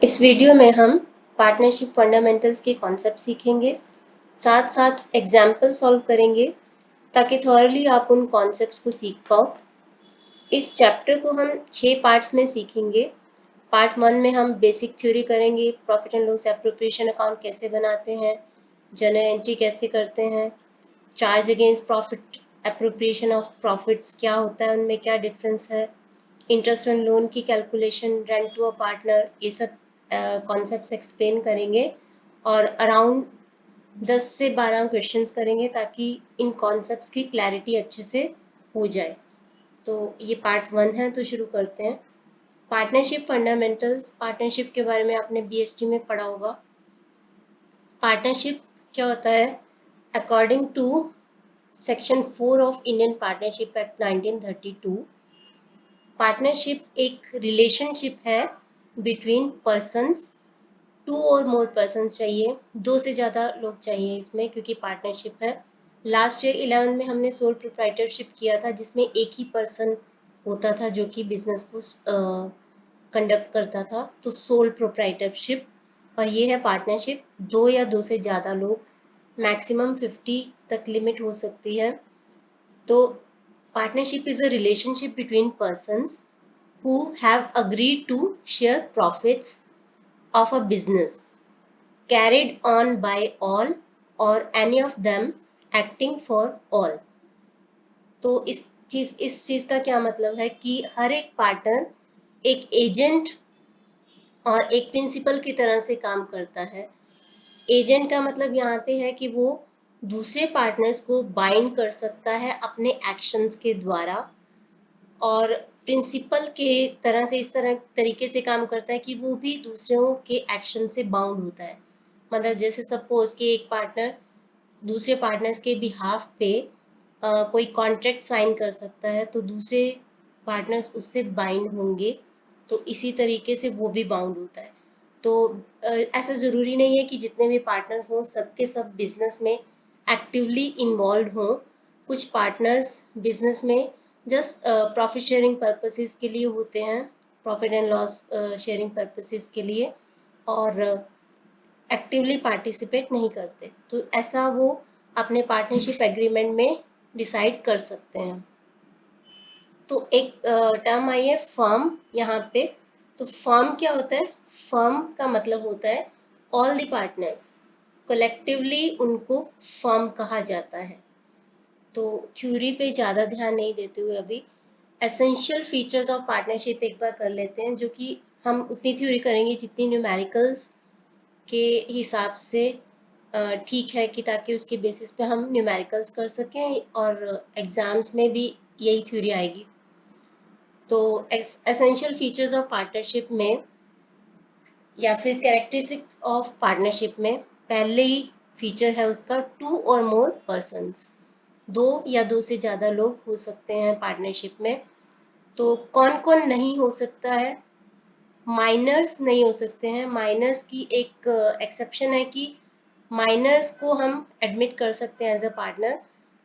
इस वीडियो में हम पार्टनरशिप फंडामेंटल्स के कॉन्सेप्ट सीखेंगे, साथ साथ एग्जाम्पल सॉल्व करेंगे ताकि थॉरली आप उन कॉन्सेप्ट्स को सीख पाओ। इस चैप्टर को हम 6 पार्ट्स में सीखेंगे। पार्ट 1 में हम बेसिक थ्योरी करेंगे, profit and loss appropriation account कैसे बनाते हैं, जर्नल एंट्री कैसे करते हैं, charge against profit, appropriation of profits क्या होता है, उनमें क्या डिफरेंस है, इंटरेस्ट ऑन लोन की calculation, rent to a partner, ये सब कॉन्सेप्ट्स एक्सप्लेन करेंगे और अराउंड 10 से 12 क्वेश्चंस करेंगे ताकि इन कॉन्सेप्ट्स की क्लैरिटी अच्छे से हो जाए। तो ये पार्ट 1 है, तो शुरू करते हैं। पार्टनरशिप फंडामेंटल्स, पार्टनरशिप के बारे में आपने बीएसटी में पढ़ा होगा। पार्टनरशिप क्या होता है? According to section 4 of Indian partnership act 1932, partnership एक रिलेशनशिप है बिटवीन पर्सन्स, 2 और मोर पर्सन चाहिए, 2 से ज़्यादा लोग चाहिए इसमें, क्योंकि पार्टनरशिप है। लास्ट ईयर 11 में हमने सोल प्रोप्राइटरशिप किया था, जिसमें एक ही पर्सन होता था जो कि बिजनेस को कंडक्ट करता था, तो सोल प्रोप्राइटरशिप। और ये है पार्टनरशिप, 2 या 2 से ज़्यादा लोग, मैक्सिमम 50 तक लिमिट हो सकती है। तो partnership is a relationship between persons who have agreed to share profits of a business carried on by all or any of them acting for all। तो इस चीज का क्या मतलब है कि हर एक पार्टनर एक एजेंट और एक प्रिंसिपल की तरह से काम करता है। एजेंट का मतलब यहाँ पे है कि वो दूसरे पार्टनर्स को बाइंड कर सकता है अपने एक्शंस के द्वारा, और प्रिंसिपल के तरह से इस तरह तरीके से काम करता है कि वो भी दूसरों के एक्शन से बाउंड होता है। मतलब जैसे सपोज कि एक पार्टनर दूसरे पार्टनर्स के बिहाफ पे कोई कॉन्ट्रैक्ट साइन कर सकता है, तो दूसरे पार्टनर्स उससे बाइंड होंगे, तो इसी तरीके से वो भी बाउंड होता है। तो ऐसा ज़रूरी नहीं है कि जितने भी पार्टनर्स हों सबके सब बिजनेस में एक्टिवली इन्वॉल्व हों। कुछ पार्टनर्स बिजनेस में जस्ट प्रॉफिट शेयरिंग पर्पसेस के लिए होते हैं, profit and loss sharing purposes के लिए, और एक्टिवली पार्टिसिपेट नहीं करते। तो ऐसा वो अपने पार्टनरशिप एग्रीमेंट में डिसाइड कर सकते हैं। तो एक टर्म आई है फर्म यहाँ पे। तो फर्म क्या होता है? फर्म का मतलब होता है ऑल द पार्टनर्स, कलेक्टिवली उनको फर्म कहा जाता है। तो थ्योरी पे ज़्यादा ध्यान नहीं देते हुए अभी एसेंशियल फीचर्स ऑफ पार्टनरशिप एक बार कर लेते हैं, जो कि हम उतनी थ्योरी करेंगे जितनी न्यूमेरिकल्स के हिसाब से ठीक है, कि ताकि उसके बेसिस पे हम न्यूमेरिकल्स कर सकें और एग्जाम्स में भी यही थ्योरी आएगी। तो एसेंशियल फीचर्स ऑफ पार्टनरशिप में या फिर कैरेक्टरिस्टिक्स ऑफ पार्टनरशिप में पहले ही फीचर है उसका 2 और मोर पर्सन्स, 2 या 2 से ज़्यादा लोग हो सकते हैं पार्टनरशिप में। तो कौन कौन नहीं हो सकता है? माइनर्स नहीं हो सकते हैं। माइनर्स की एक एक्सेप्शन है कि माइनर्स को हम एडमिट कर सकते हैं एज अ पार्टनर,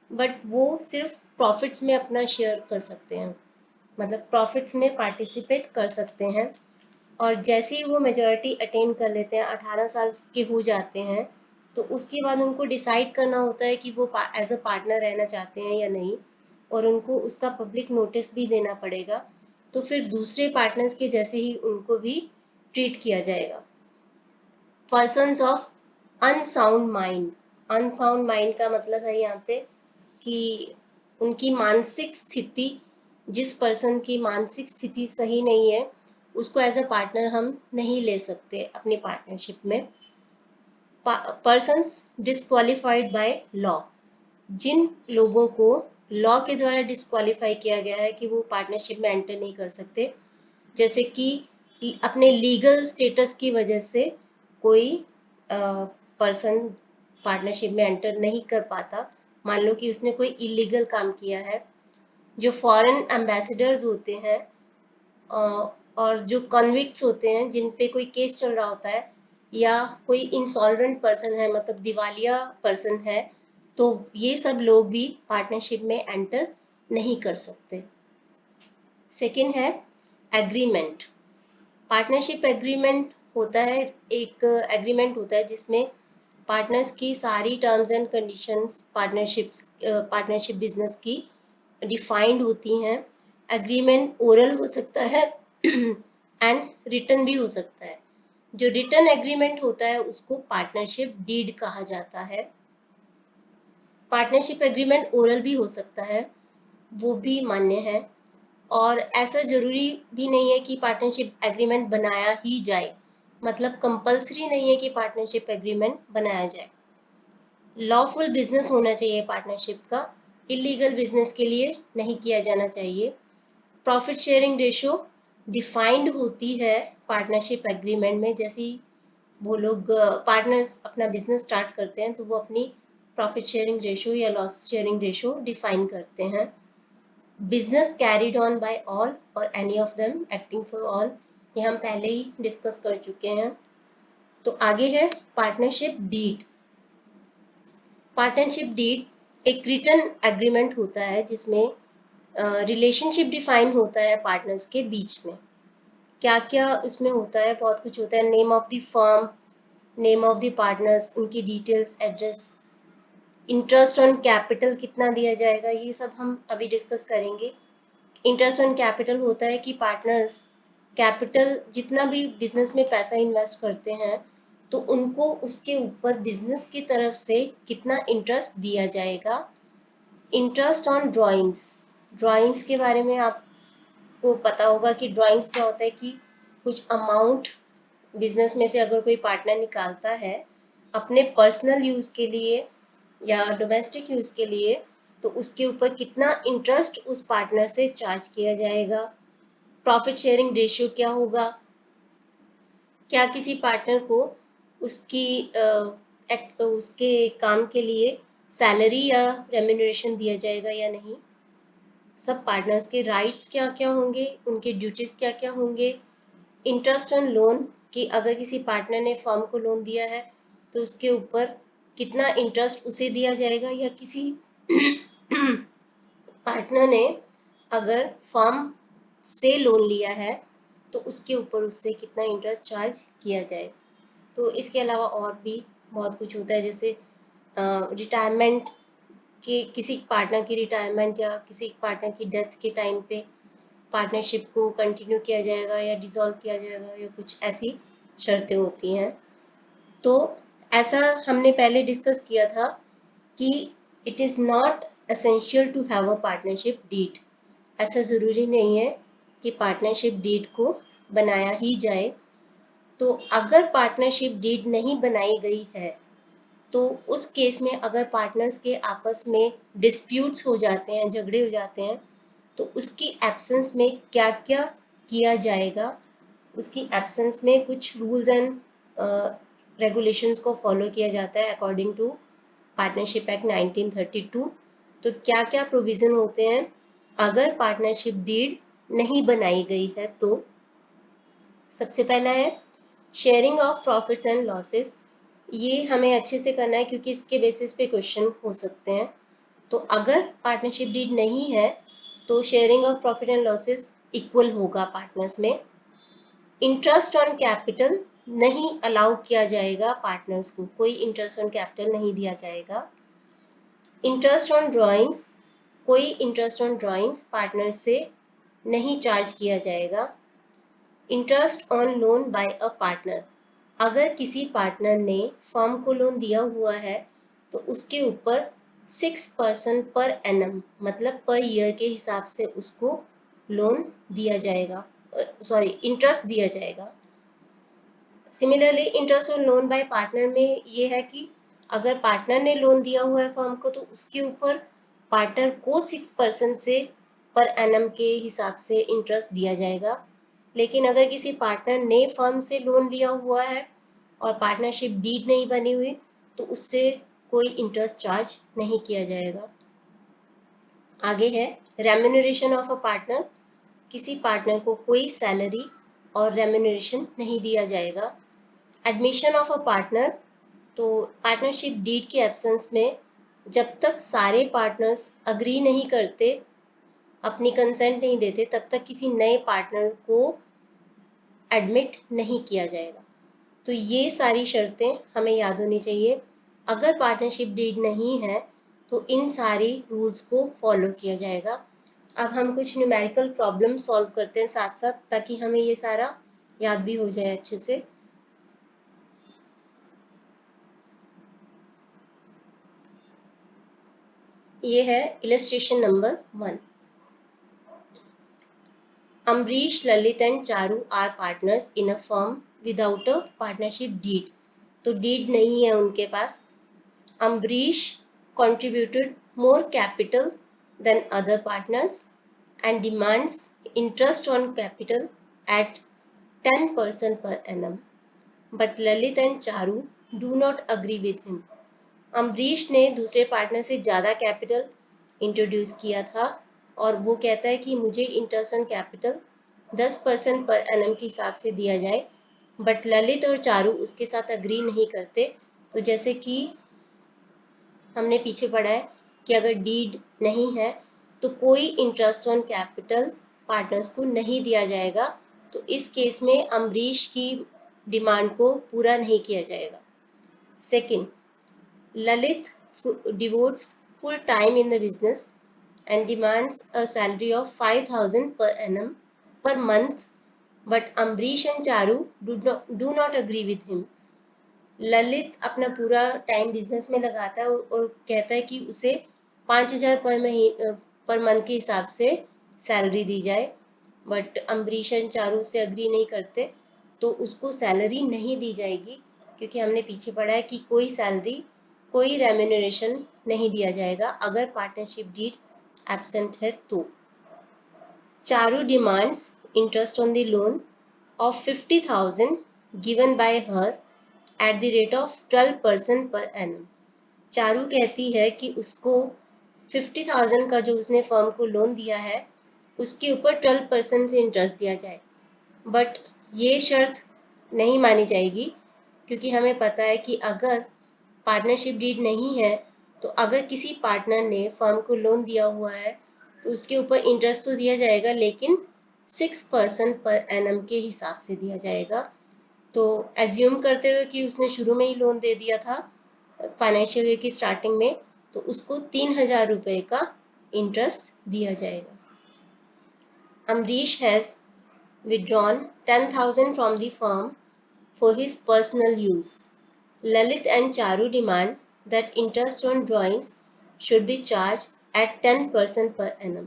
बट वो सिर्फ प्रॉफिट्स में अपना शेयर कर सकते हैं, मतलब प्रॉफिट्स में पार्टिसिपेट कर सकते हैं। और जैसे ही वो मेजॉरिटी अटेन कर लेते हैं, 18 साल के हो जाते हैं, तो उसके बाद उनको डिसाइड करना होता है कि वो एज अ पार्टनर रहना चाहते हैं या नहीं, और उनको उसका पब्लिक नोटिस भी देना पड़ेगा। तो फिर दूसरे पार्टनर्स के जैसे ही उनको भी ट्रीट किया जाएगा। Persons of unsound mind, unsound mind का मतलब है यहाँ पे कि उनकी मानसिक स्थिति, जिस पर्सन की मानसिक स्थिति सही नहीं है उसको एज अ पार्टनर हम नहीं ले सकते अपनी पार्टनरशिप में। पर्सन्स डिस्क्वालिफाइड बाय लॉ, जिन लोगों को लॉ के द्वारा डिस्क्वालीफाई किया गया है कि वो पार्टनरशिप में एंटर नहीं कर सकते, जैसे कि अपने लीगल स्टेटस की वजह से कोई पर्सन पार्टनरशिप में एंटर नहीं कर पाता। मान लो कि उसने कोई इलीगल काम किया है। जो फॉरेन एम्बेसडर्स होते हैं और जो कन्विक्ट्स होते हैं जिन पे कोई केस चल रहा होता है, या कोई इंसॉल्वेंट पर्सन है, मतलब दिवालिया पर्सन है, तो ये सब लोग भी पार्टनरशिप में एंटर नहीं कर सकते। सेकंड है एग्रीमेंट। पार्टनरशिप एग्रीमेंट होता है, एक एग्रीमेंट होता है जिसमें पार्टनर्स की सारी terms and conditions partnership business की डिफाइंड होती हैं। एग्रीमेंट ओरल हो सकता है एंड रिटन भी हो सकता है। जो रिटन एग्रीमेंट होता है उसको पार्टनरशिप डीड कहा जाता है। पार्टनरशिप एग्रीमेंट ओरल भी हो सकता है, वो भी मान्य है। और ऐसा जरूरी भी नहीं है कि पार्टनरशिप एग्रीमेंट बनाया ही जाए, मतलब कंपलसरी नहीं है कि पार्टनरशिप एग्रीमेंट बनाया जाए। लॉफुल बिजनेस होना चाहिए पार्टनरशिप का, इलीगल बिजनेस के लिए नहीं किया जाना चाहिए। प्रॉफिट शेयरिंग रेशियो डिफाइंड होती है पार्टनरशिप एग्रीमेंट में। जैसे ही वो लोग पार्टनर्स अपना बिजनेस स्टार्ट करते हैं तो वो अपनी प्रॉफिट शेयरिंग रेशियो या लॉस शेयरिंग रेशियो डिफाइन करते हैं। Business carried on by all और any of them acting for all, ये हम पहले ही डिस्कस कर चुके हैं। तो आगे है पार्टनरशिप डीड। पार्टनरशिप डीड एक रिटन एग्रीमेंट होता है जिसमें रिलेशनशिप डिफाइन होता है पार्टनर्स के बीच में। क्या क्या इसमें होता है, बहुत कुछ होता है। Name of the firm, name of the partners, उनकी details, address, interest on capital कितना दिया जाएगा, ये सब हम अभी डिस्कस करेंगे। इंटरेस्ट ऑन कैपिटल होता है कि पार्टनर्स कैपिटल जितना भी बिजनेस में पैसा इन्वेस्ट करते हैं तो उनको उसके ऊपर बिजनेस की तरफ से कितना इंटरेस्ट दिया जाएगा। इंटरेस्ट ऑन ड्राइंग्स, ड्राइंग्स के बारे में आपको पता होगा कि ड्राइंग्स क्या होता है कि कुछ अमाउंट बिजनेस में से अगर कोई पार्टनर निकालता है अपने पर्सनल यूज के लिए या डोमेस्टिक यूज के लिए, तो उसके ऊपर कितना इंटरेस्ट उस पार्टनर से चार्ज किया जाएगा। प्रॉफिट शेयरिंग रेशियो क्या होगा, क्या किसी पार्टनर को उसके काम के लिए सैलरी या रेम्यूनरेशन दिया जाएगा या नहीं। सब पार्टनर्स के राइट्स क्या क्या होंगे, उनके ड्यूटीज क्या क्या होंगे। इंटरेस्ट ऑन लोन, कि अगर किसी पार्टनर ने फर्म को लोन दिया है तो उसके ऊपर कितना इंटरेस्ट उसे दिया जाएगा, या किसी पार्टनर ने अगर फर्म से लोन लिया है तो उसके ऊपर उससे कितना इंटरेस्ट चार्ज किया जाए। तो इसके अलावा और भी बहुत कुछ होता है, जैसे रिटायरमेंट के, किसी पार्टनर की रिटायरमेंट या किसी पार्टनर की डेथ के टाइम पे पार्टनरशिप को कंटिन्यू किया जाएगा या डिसॉल्व किया जाएगा, या कुछ ऐसी शर्तें होती हैं। तो ऐसा हमने पहले डिस्कस किया था कि it is not essential to have a partnership deed. ऐसा ज़रूरी नहीं है कि पार्टनरशिप डीड को बनाया ही जाए। तो अगर पार्टनरशिप डीड नहीं बनाई गई है तो उस केस में अगर पार्टनर्स के आपस में डिस्प्यूट्स हो जाते हैं, झगड़े हो जाते हैं, तो उसकी एब्सेंस में क्या क्या किया जाएगा। उसकी एब्सेंस में कुछ रूल्स एंड रेगुलेशंस को फॉलो किया जाता है अकॉर्डिंग टू पार्टनरशिप एक्ट 1932। तो क्या क्या प्रोविजन होते हैं अगर पार्टनरशिप डीड नहीं बनाई गई है। तो सबसे पहला है sharing of profits and losses. ये हमें अच्छे से करना है क्योंकि इसके बेसिस पे क्वेश्चन हो सकते हैं। तो अगर पार्टनरशिप डीड नहीं है तो sharing of profit and losses equal होगा पार्टनर्स में। इंटरेस्ट ऑन कैपिटल नहीं अलाउ किया जाएगा पार्टनर्स को, कोई इंटरेस्ट ऑन कैपिटल नहीं दिया जाएगा। इंटरेस्ट ऑन ड्राइंग्स, कोई इंटरेस्ट ऑन ड्राइंग्स पार्टनर से नहीं चार्ज किया जाएगा। Interest on loan bye a partner, अगर किसी पार्टनर ने फर्म को लोन दिया हुआ है तो उसके ऊपर 6% पर एनम, मतलब पर ईयर के हिसाब से उसको लोन दिया जाएगा, इंटरेस्ट दिया जाएगा। Similarly interest on loan by partner में ये है कि अगर पार्टनर ने लोन दिया हुआ है फर्म को तो उसके ऊपर पार्टनर को 6% से पर एनम के हिसाब से इंटरेस्ट दिया जाएगा। लेकिन अगर किसी पार्टनर ने फर्म से लोन लिया हुआ है और पार्टनरशिप डीड नहीं बनी हुई तो उससे कोई इंटरेस्ट चार्ज नहीं किया जाएगा। आगे है रेम्यूनरेशन ऑफ अ पार्टनर, किसी पार्टनर को कोई सैलरी और रेम्यूनरेशन नहीं दिया जाएगा। एडमिशन ऑफ अ पार्टनर, तो पार्टनरशिप डीड के एब्सेंस में जब तक सारे पार्टनर्स अग्री नहीं करते, अपनी कंसेंट नहीं देते, तब तक किसी नए पार्टनर को एडमिट नहीं किया जाएगा। तो ये सारी शर्तें हमें याद होनी चाहिए। अगर पार्टनरशिप डीड नहीं है तो इन सारी रूल्स को फॉलो किया जाएगा। अब हम कुछ न्यूमेरिकल प्रॉब्लम सॉल्व करते हैं साथ साथ, ताकि हमें ये सारा याद भी हो जाए अच्छे से। ये है illustration number 1। Ambrish, Lalit and Charu are partners in a firm without a partnership deed. तो deed नहीं है उनके पास। Ambrish contributed more capital than other partners and demands interest on capital at 10% per annum. But Lalit and Charu do not agree with him. Ambarish ने दूसरे partner से ज़्यादा capital introduce किया था और वो कहता है कि मुझे interest on capital 10% per annum के हिसाब से दिया जाए, बट ललित और चारू उसके साथ अग्री नहीं करते। तो जैसे कि हमने पीछे पढ़ा है कि अगर डीड नहीं है तो कोई इंटरेस्ट ऑन कैपिटल पार्टनर्स को नहीं दिया जाएगा। तो इस केस में अम्बरीश की डिमांड को पूरा नहीं किया जाएगा। Second, Lalit devotes full time in the business and demands a salary of 5,000 per annum per month, but Ambrish and Charu do not agree with him. Lalit अपना पूरा टाइम बिजनेस में लगाता है और कहता है कि उसे 5,000 पर मंथ के हिसाब से सैलरी दी जाए, बट अम्बरीश एंड चारू से अग्री नहीं करते, तो उसको सैलरी नहीं दी जाएगी, क्योंकि हमने पीछे पढ़ा है कि कोई सैलरी, कोई रेम्यूनरेशन नहीं दिया जाएगा अगर पार्टनरशिप डीड एब्सेंट है तो। Charu demands interest on the loan of 50,000 given by her at the rate of 12% per annum. Charu कहती है कि उसको 50,000 का जो उसने फर्म को लोन दिया है उसके ऊपर 12% से इंटरेस्ट दिया जाए, बट ये शर्त नहीं मानी जाएगी, क्योंकि हमें पता है कि अगर पार्टनरशिप डीड नहीं है तो अगर किसी पार्टनर ने फर्म को लोन दिया हुआ है तो उसके ऊपर इंटरेस्ट तो दिया जाएगा, लेकिन 6% पर एनम के हिसाब से दिया जाएगा। तो एज्यूम करते हुए कि उसने शुरू में ही लोन दे दिया था फाइनेंशियल ईयर की स्टार्टिंग में, तो उसको 3,000 रुपये का इंटरेस्ट दिया जाएगा। Amrish has withdrawn 10,000 from the firm for his personal use. Lalit and Charu demand that interest on drawings should be charged at 10% per annum.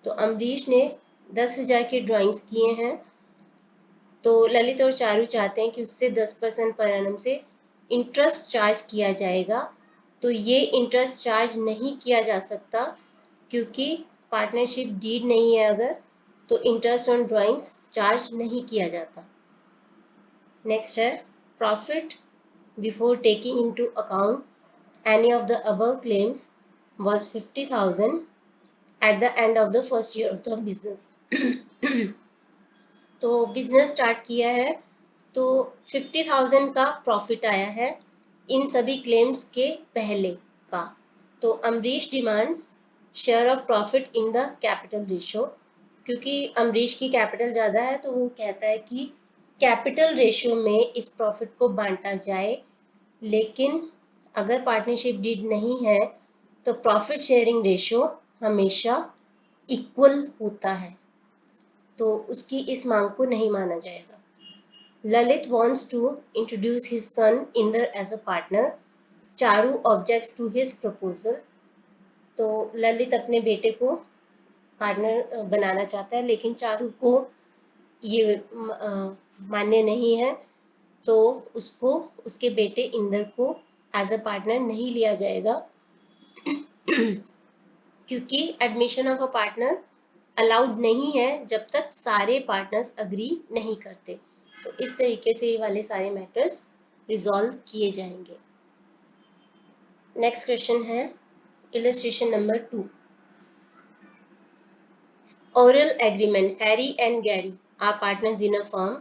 तो अम्बरीश ने 10,000 के ड्राइंग्स किए हैं, तो ललित और चारू चाहते हैं कि उससे 10% पर एनम से इंटरेस्ट चार्ज किया जाएगा। तो ये इंटरेस्ट चार्ज नहीं किया जा सकता, क्योंकि पार्टनरशिप डीड नहीं है अगर, तो इंटरेस्ट ऑन ड्राइंग्स चार्ज नहीं किया जाता। नेक्स्ट है profit before taking into account any of the above claims was 50,000 at the end of the first year of the business. तो बिजनेस स्टार्ट किया है तो 50,000 का प्रॉफिट आया है इन सभी क्लेम्स के पहले का। तो Ambarish demands share of profit in the capital ratio, क्योंकि अम्बरीश की कैपिटल ज़्यादा है तो वो कहता है कि कैपिटल रेशियो में इस प्रॉफिट को बांटा जाए। लेकिन अगर पार्टनरशिप डीड नहीं है तो प्रॉफिट शेयरिंग रेशियो हमेशा इक्वल होता है, तो उसकी इस मांग को नहीं माना जाएगा। Lalit wants to introduce his son Inder as a partner. Charu objects to his proposal. तो ललित अपने बेटे को पार्टनर बनाना चाहता है, लेकिन चारू को ये मान्य नहीं है, तो उसको उसके बेटे इंदर को एज अ पार्टनर नहीं लिया जाएगा, क्योंकि admission of a partner allowed नहीं है जब तक सारे पार्टनर्स अग्री नहीं करते। तो इस तरीके से ये वाले सारे मैटर्स रिजॉल्व किए जाएंगे। नेक्स्ट क्वेश्चन है illustration number 2। Oral agreement. Harry and Gary are partners in a firm.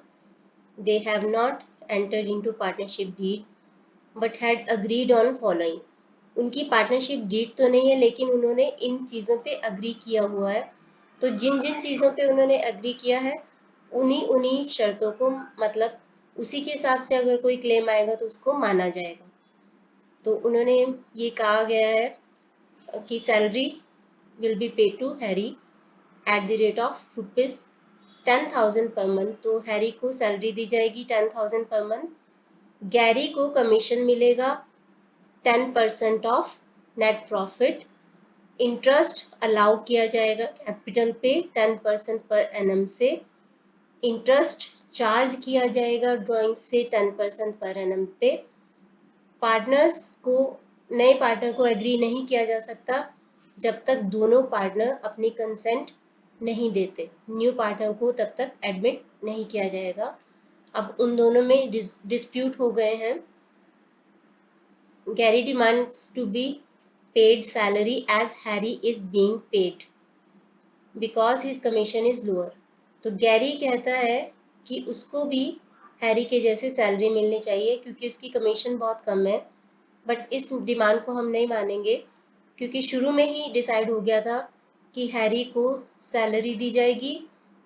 They have not entered into partnership deed but had agreed on following. उनकी पार्टनरशिप डीड तो नहीं है, लेकिन उन्होंने इन चीज़ों पे अग्री किया हुआ है। तो जिन जिन चीज़ों पे उन्होंने अग्री किया है उन्हीं उन्हीं शर्तों को मतलब उसी के हिसाब से अगर कोई क्लेम आएगा तो उसको माना जाएगा। तो उन्होंने ये कहा गया है कि salary will be paid to Harry at the rate of ₹10,000 per month. तो हैरी को सैलरी दी जाएगी 10,000 पर मंथ। गैरी को कमीशन मिलेगा 10% of net profit. Interest allow किया जाएगा कैपिटल पे 10% पर एनम से। इंटरेस्ट चार्ज किया जाएगा ड्राइंग से 10% पर एनम पे। पार्टनर्स को नए पार्टनर को एग्री नहीं किया जा सकता जब तक दोनों पार्टनर अपनी कंसेंट नहीं देते। न्यू पार्टनर को तब तक एडमिट नहीं किया जाएगा। अब उन दोनों में डिस्प्यूट हो गए हैं। Gary demands to be paid salary as Harry is being paid because his commission is lower। तो गैरी कहता है कि उसको भी हैरी के जैसे सैलरी मिलनी चाहिए क्योंकि उसकी कमीशन बहुत कम है। बट इस डिमांड को हम नहीं मानेंगे क्योंकि शुरू में ही डिसाइड हो गया था कि हैरी को सैलरी दी जाएगी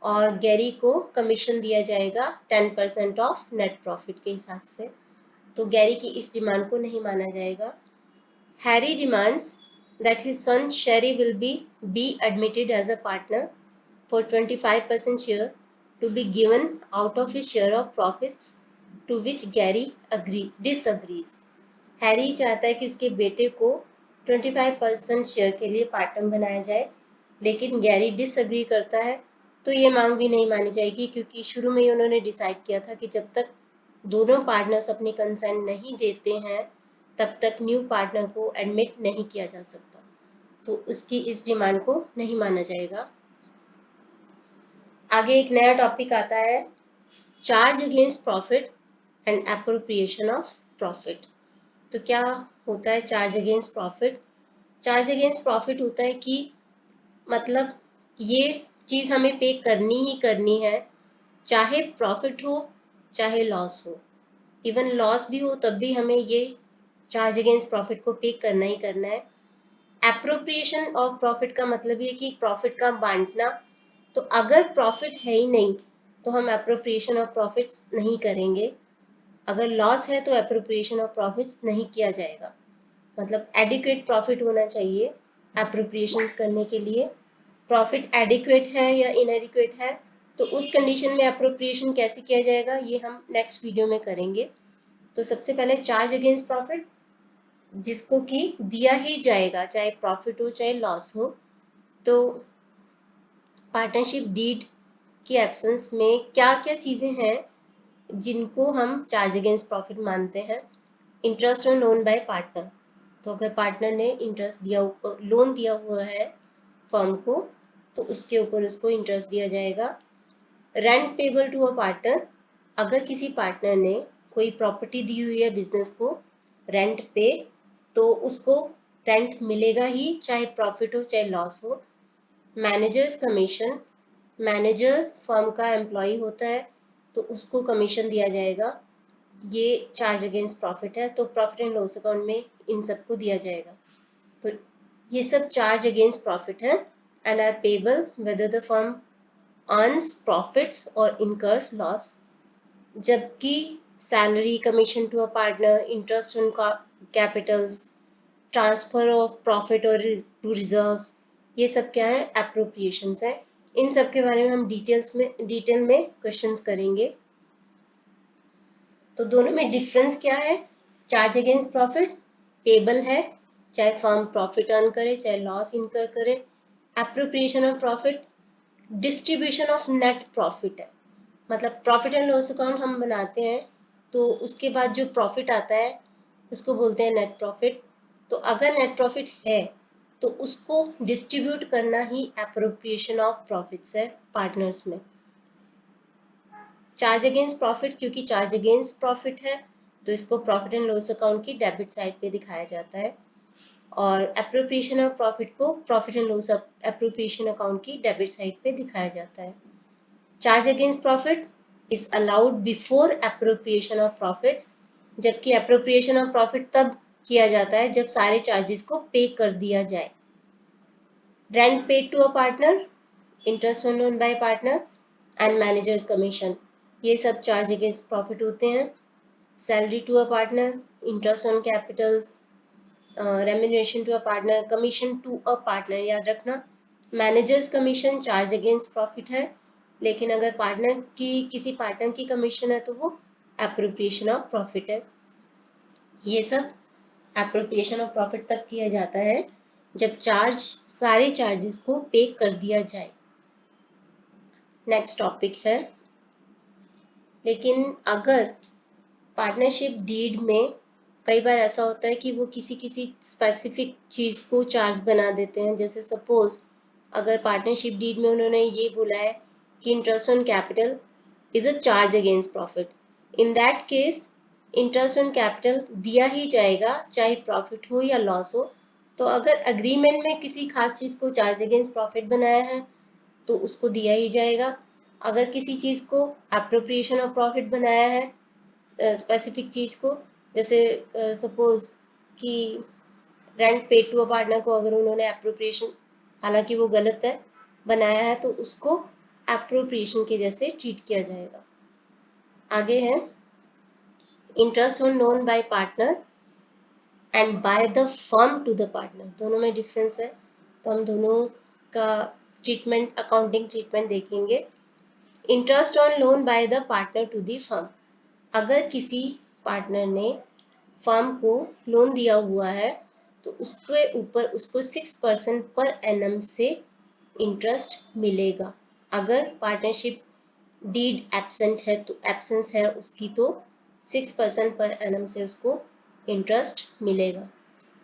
और गैरी को कमीशन दिया जाएगा 10% ऑफ नेट प्रॉफिट के हिसाब से। तो गैरी की इस डिमांड को नहीं माना जाएगा। Harry demands that his son Sherry will be admitted as a partner for 25% share to be given out of his share of profits, to which Gary disagrees। Harry चाहता है कि उसके बेटे को 25% शेयर के लिए पार्टनर बनाया जाए, लेकिन गैरी डिसअग्री करता है। तो ये मांग भी नहीं मानी जाएगी क्योंकि शुरू में ही उन्होंने डिसाइड किया था कि जब तक दोनों पार्टनर्स अपनी कंसेंट नहीं देते हैं तब तक न्यू पार्टनर को एडमिट नहीं किया जा सकता। तो उसकी इस डिमांड को नहीं माना जाएगा। आगे एक नया टॉपिक आता है, charge against profit and appropriation of profit. तो क्या होता है charge against profit? Charge against profit होता है कि मतलब ये चीज हमें पे करनी ही करनी है, चाहे प्रॉफिट हो चाहे लॉस हो। इवन लॉस भी हो तब भी हमें ये चार्ज अगेंस्ट प्रॉफिट को पे करना ही करना है। एप्रोप्रिएशन ऑफ प्रॉफिट का मतलब ये कि प्रॉफिट का बांटना। तो अगर प्रॉफिट है ही नहीं तो हम एप्रोप्रिएशन ऑफ प्रॉफिट्स नहीं करेंगे। अगर लॉस है तो एप्रोप्रिएशन ऑफ प्रॉफिट्स नहीं किया जाएगा। मतलब एडिक्वेट प्रॉफिट होना चाहिए एप्रोप्रिएशंस करने के लिए। प्रॉफिट एडिक्वेट है या इनएडिक्वेट है तो उस कंडीशन में एप्रोप्रिएशन कैसे किया जाएगा ये हम नेक्स्ट वीडियो में करेंगे। तो सबसे पहले चार्ज अगेंस्ट प्रॉफिट, जिसको कि दिया ही जाएगा चाहे प्रॉफिट हो चाहे लॉस हो। तो पार्टनरशिप डीड की एब्सेंस में क्या क्या चीजें हैं जिनको हम चार्ज अगेंस्ट प्रॉफिट मानते हैं? Interest on loan by partner. तो अगर पार्टनर ने इंटरेस्ट दिया, लोन दिया हुआ है फर्म को, तो उसके ऊपर उसको इंटरेस्ट दिया जाएगा। Rent payable to a partner, अगर किसी पार्टनर ने कोई प्रॉपर्टी दी हुई है बिजनेस को रेंट पे, तो उसको रेंट मिलेगा ही चाहे प्रॉफिट हो चाहे लॉस हो। मैनेजर्स कमीशन, मैनेजर फर्म का एम्प्लॉय होता है तो उसको कमीशन दिया जाएगा। ये चार्ज अगेंस्ट प्रॉफिट है, तो प्रॉफिट एंड लॉस अकाउंट में इन सबको दिया जाएगा। तो ये सब चार्ज अगेंस्ट प्रॉफिट है and are payable whether the firm earns profits और इनकर्स लॉस। जबकि salary, commission to a partner, interest on capitals, transfer of profit और टू रिजर्व्स, ये सब क्या है? एप्रोप्रिएशंस है। इन सब के बारे में हम डिटेल में क्वेश्चंस करेंगे। तो दोनों में डिफरेंस क्या है? चार्ज अगेंस्ट प्रॉफिट पेबल है चाहे फर्म प्रॉफिट अर्न करे चाहे लॉस इनकर करे। Appropriation of profit distribution of net profit है। मतलब प्रॉफिट एंड लॉस अकाउंट हम बनाते हैं तो उसके बाद जो प्रॉफिट आता है उसको बोलते हैं नेट प्रॉफिट। तो अगर नेट प्रॉफिट है तो उसको डिस्ट्रीब्यूट करना ही एप्रोप्रिएशन ऑफ प्रॉफिट्स है पार्टनर्स में। चार्ज अगेंस्ट प्रॉफिट, क्योंकि चार्ज अगेंस्ट प्रॉफिट है तो इसको प्रॉफिट एंड लॉस अकाउंट की डेबिट साइड पे दिखाया जाता है और एप्रोप्रिएशन ऑफ प्रॉफिट को profit and loss appropriation account की डेबिट साइड पे दिखाया जाता है। Charge against profit is allowed before appropriation of profits, जबकि एप्रोप्रिएशन ऑफ प्रॉफिट तब किया जाता है जब सारे चार्जेस को पे कर दिया जाए। Rent paid to a partner, interest on loan by partner and manager's commission. ये सब चार्ज अगेंस्ट प्रॉफिट होते हैं। Salary to a partner, interest on capitals, remuneration to a partner, commission to a partner. याद रखना manager's commission charge against profit है, लेकिन अगर partner की किसी पार्टनर की कमीशन है तो वो एप्रोप्रिएशन ऑफ प्रॉफिट है। ये सब एप्रोप्रिएशन ऑफ प्रॉफिट तब किया जाता है जब सारे चार्जेस को पे कर दिया जाए। नेक्स्ट टॉपिक है, लेकिन अगर पार्टनरशिप डीड में कई बार ऐसा होता है कि वो किसी किसी स्पेसिफिक चीज को चार्ज बना देते हैं। जैसे सपोज अगर पार्टनरशिप डीड में उन्होंने ये बोला है कि interest on capital is a charge against profit, in that case interest on capital दिया ही जाएगा चाहे प्रॉफिट हो या लॉस हो। तो अगर अग्रीमेंट में किसी खास चीज को चार्ज अगेंस्ट प्रॉफिट बनाया है तो उसको दिया ही जाएगा। अगर किसी चीज को एप्रोप्रिएशन ऑफ प्रॉफिट बनाया है स्पेसिफिक चीज को, जैसे सपोज कि रेंट पे टू अ पार्टनर को अगर उन्होंने एप्रोप्रिएशन, हालांकि वो गलत है, बनाया है तो उसको एप्रोप्रिएशन के जैसे ट्रीट किया जाएगा। आगे है interest on loan by partner and by the firm to the partner. दोनों में डिफरेंस है, तो हम दोनों का ट्रीटमेंट, अकाउंटिंग ट्रीटमेंट देखेंगे। Interest on loan by the partner to the firm, अगर किसी पार्टनर ने फर्म को लोन दिया हुआ है तो उसके ऊपर उसको 6% पर एनम से इंटरेस्ट मिलेगा। अगर पार्टनरशिप डीड एब्सेंट है तो एब्सेंस है उसकी, तो 6% पर एनम से उसको इंटरेस्ट मिलेगा।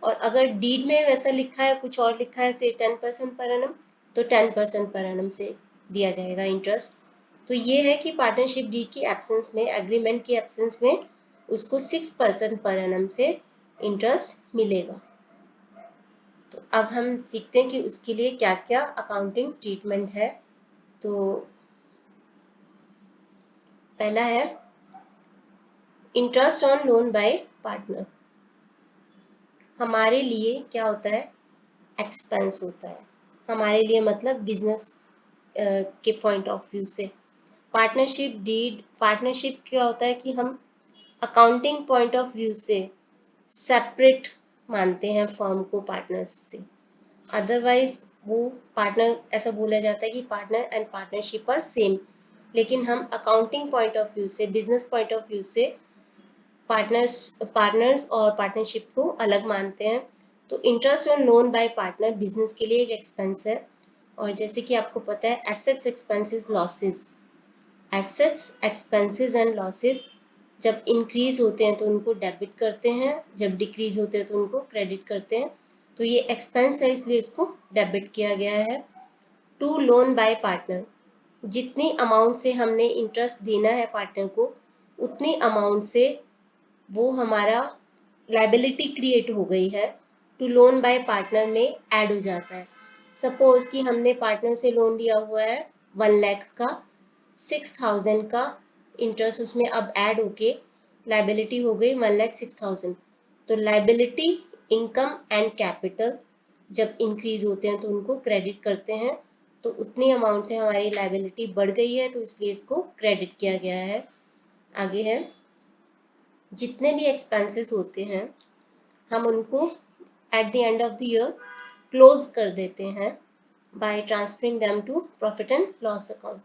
और अगर डीड में वैसा लिखा है, कुछ और लिखा है, से 10% पर एनम, तो 10% पर एनम से दिया जाएगा इंटरेस्ट। तो ये है कि पार्टनरशिप डीड की एब्सेंस में, एग्रीमेंट की एब्सेंस में उसको 6% पर एनम से इंटरेस्ट मिलेगा। तो अब हम सीखते हैं कि उसके लिए क्या क्या अकाउंटिंग ट्रीटमेंट है। तो पहला है interest on loan by partner. हमारे लिए क्या होता है, एक्सपेंस होता है। हमारे लिए मतलब बिजनेस के पॉइंट ऑफ व्यू से। पार्टनरशिप डीड, पार्टनरशिप क्या होता है कि हम अकाउंटिंग पॉइंट ऑफ व्यू से सेपरेट मानते हैं फर्म को पार्टनर्स से। अदरवाइज वो पार्टनर, ऐसा बोला जाता है कि partner and partnership are same, लेकिन हम अकाउंटिंग पॉइंट ऑफ व्यू से, बिजनेस पॉइंट ऑफ व्यू से पार्टनर्स और पार्टनरशिप को अलग मानते हैं। तो interest on loan by partner business के लिए एक एक्सपेंस है। और जैसे कि आपको पता है assets, expenses, losses, assets, expenses and losses जब इंक्रीज होते हैं तो उनको डेबिट करते हैं, जब डिक्रीज होते हैं तो उनको क्रेडिट करते हैं। तो ये एक्सपेंस है इसलिए इसको डेबिट किया गया है। टू लोन बाय पार्टनर, जितनी अमाउंट से हमने इंटरेस्ट देना है पार्टनर को उतनी अमाउंट से वो हमारा लाइबिलिटी क्रिएट हो गई है, टू लोन बाय पार्टनर में ऐड हो जाता है। सपोज कि हमने पार्टनर से लोन लिया हुआ है 1 लाख का, 6,000 का इंटरेस्ट उसमें अब ऐड होके लाइबिलिटी हो गई 1,06,000। तो लाइबिलिटी, इनकम एंड कैपिटल जब इंक्रीज होते हैं तो उनको क्रेडिट करते हैं। तो उतनी अमाउंट से हमारी लाइबिलिटी बढ़ गई है तो इसलिए इसको क्रेडिट किया गया है। आगे है जितने भी एक्सपेंसेस होते हैं हम उनको at the end of the year close कर देते हैं by transferring them to profit and loss account.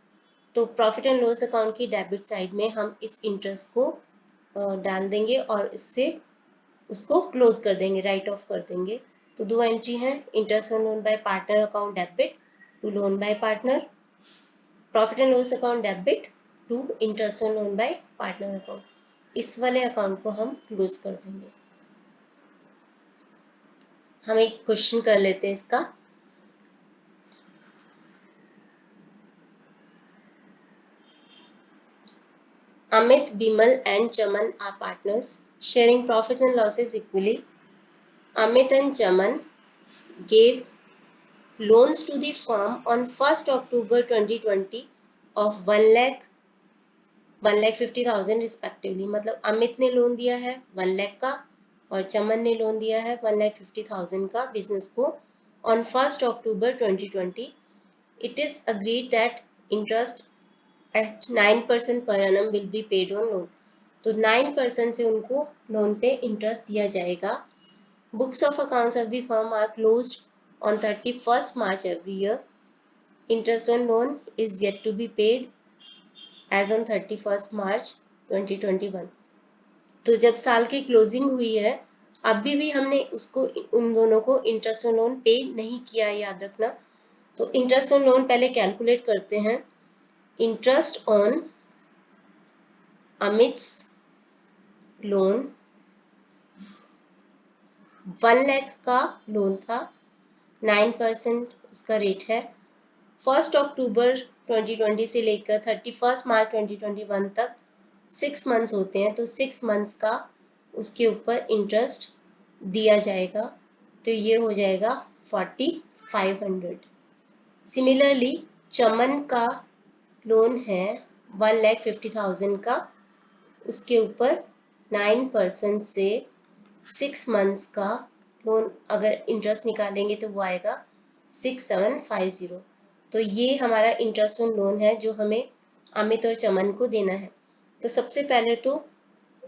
तो प्रॉफिट एंड लॉस अकाउंट की डेबिट साइड में हम इस इंटरेस्ट को डाल देंगे और इससे उसको क्लोज कर देंगे, राइट ऑफ कर देंगे। तो दो एंट्री हैं, interest on loan by partner account debit to loan by partner, profit and loss account debit to interest on loan by partner account. इस वाले अकाउंट को हम क्लोज कर देंगे। हम एक क्वेश्चन कर लेते हैं इसका। Amit, Bimal and Chaman are partners sharing profits and losses equally. Amit and Chaman gave loans to the firm on 1st October 2020 of 1,50,000 respectively. मतलब अमित ने लोन दिया है 1 लाख का और चमन ने लोन दिया है 1,50,000 का बिजनेस को on 1st October 2020. It is agreed that interest at 9% per annum will be paid on loan. तो 9% से उनको लोन पे इंटरेस्ट दिया जाएगा. Books of accounts of the firm are closed on 31st March every year. Interest on loan is yet to be paid as on 31st March 2021. तो जब साल की क्लोजिंग हुई है, अभी भी हमने उसको उन दोनों को इंटरेस्ट ऑन लोन पे नहीं किया, याद रखना. तो इंटरेस्ट ऑन लोन पहले कैलकुलेट करते हैं. इंटरेस्ट ऑन अमित्स लोन 1 लाख का लोन था, 9% उसका रेट है. 1 अक्टूबर 2020 से लेकर 31 मार्च 2021 तक 6 मंथ्स होते हैं. तो 6 मंथ्स का उसके ऊपर इंटरेस्ट दिया जाएगा. तो ये हो जाएगा 4500. सिमिलरली चमन का लोन है 1,50,000 का, उसके ऊपर 9% से 6 मंथ्स का लोन अगर इंटरेस्ट निकालेंगे तो वो आएगा 6750. तो ये हमारा इंटरेस्ट ऑन लोन है जो हमें अमित और चमन को देना है. तो सबसे पहले तो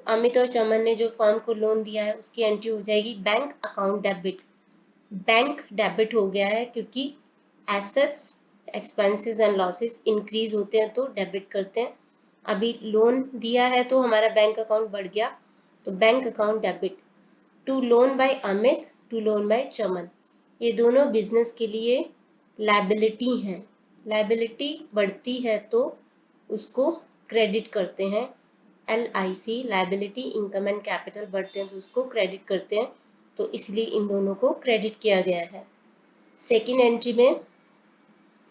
अमित और चमन ने जो फर्म को लोन दिया है उसकी एंट्री हो जाएगी bank account debit. Bank debit हो गया है क्योंकि assets, expenses and losses increase होते हैं तो डेबिट करते हैं. अभी लोन दिया है तो हमारा बैंक अकाउंट बढ़ गया, तो bank account debit. To loan by Amit, to loan by Chaman, ये दोनों बिजनेस के लिए लायबिलिटी हैं. लायबिलिटी बढ़ती है तो उसको क्रेडिट करते हैं. LIC, liability, income and capital बढ़ते हैं तो उसको क्रेडिट करते हैं. तो इसलिए इन दोनों को क्रेडिट किया गया है. सेकेंड एंट्री में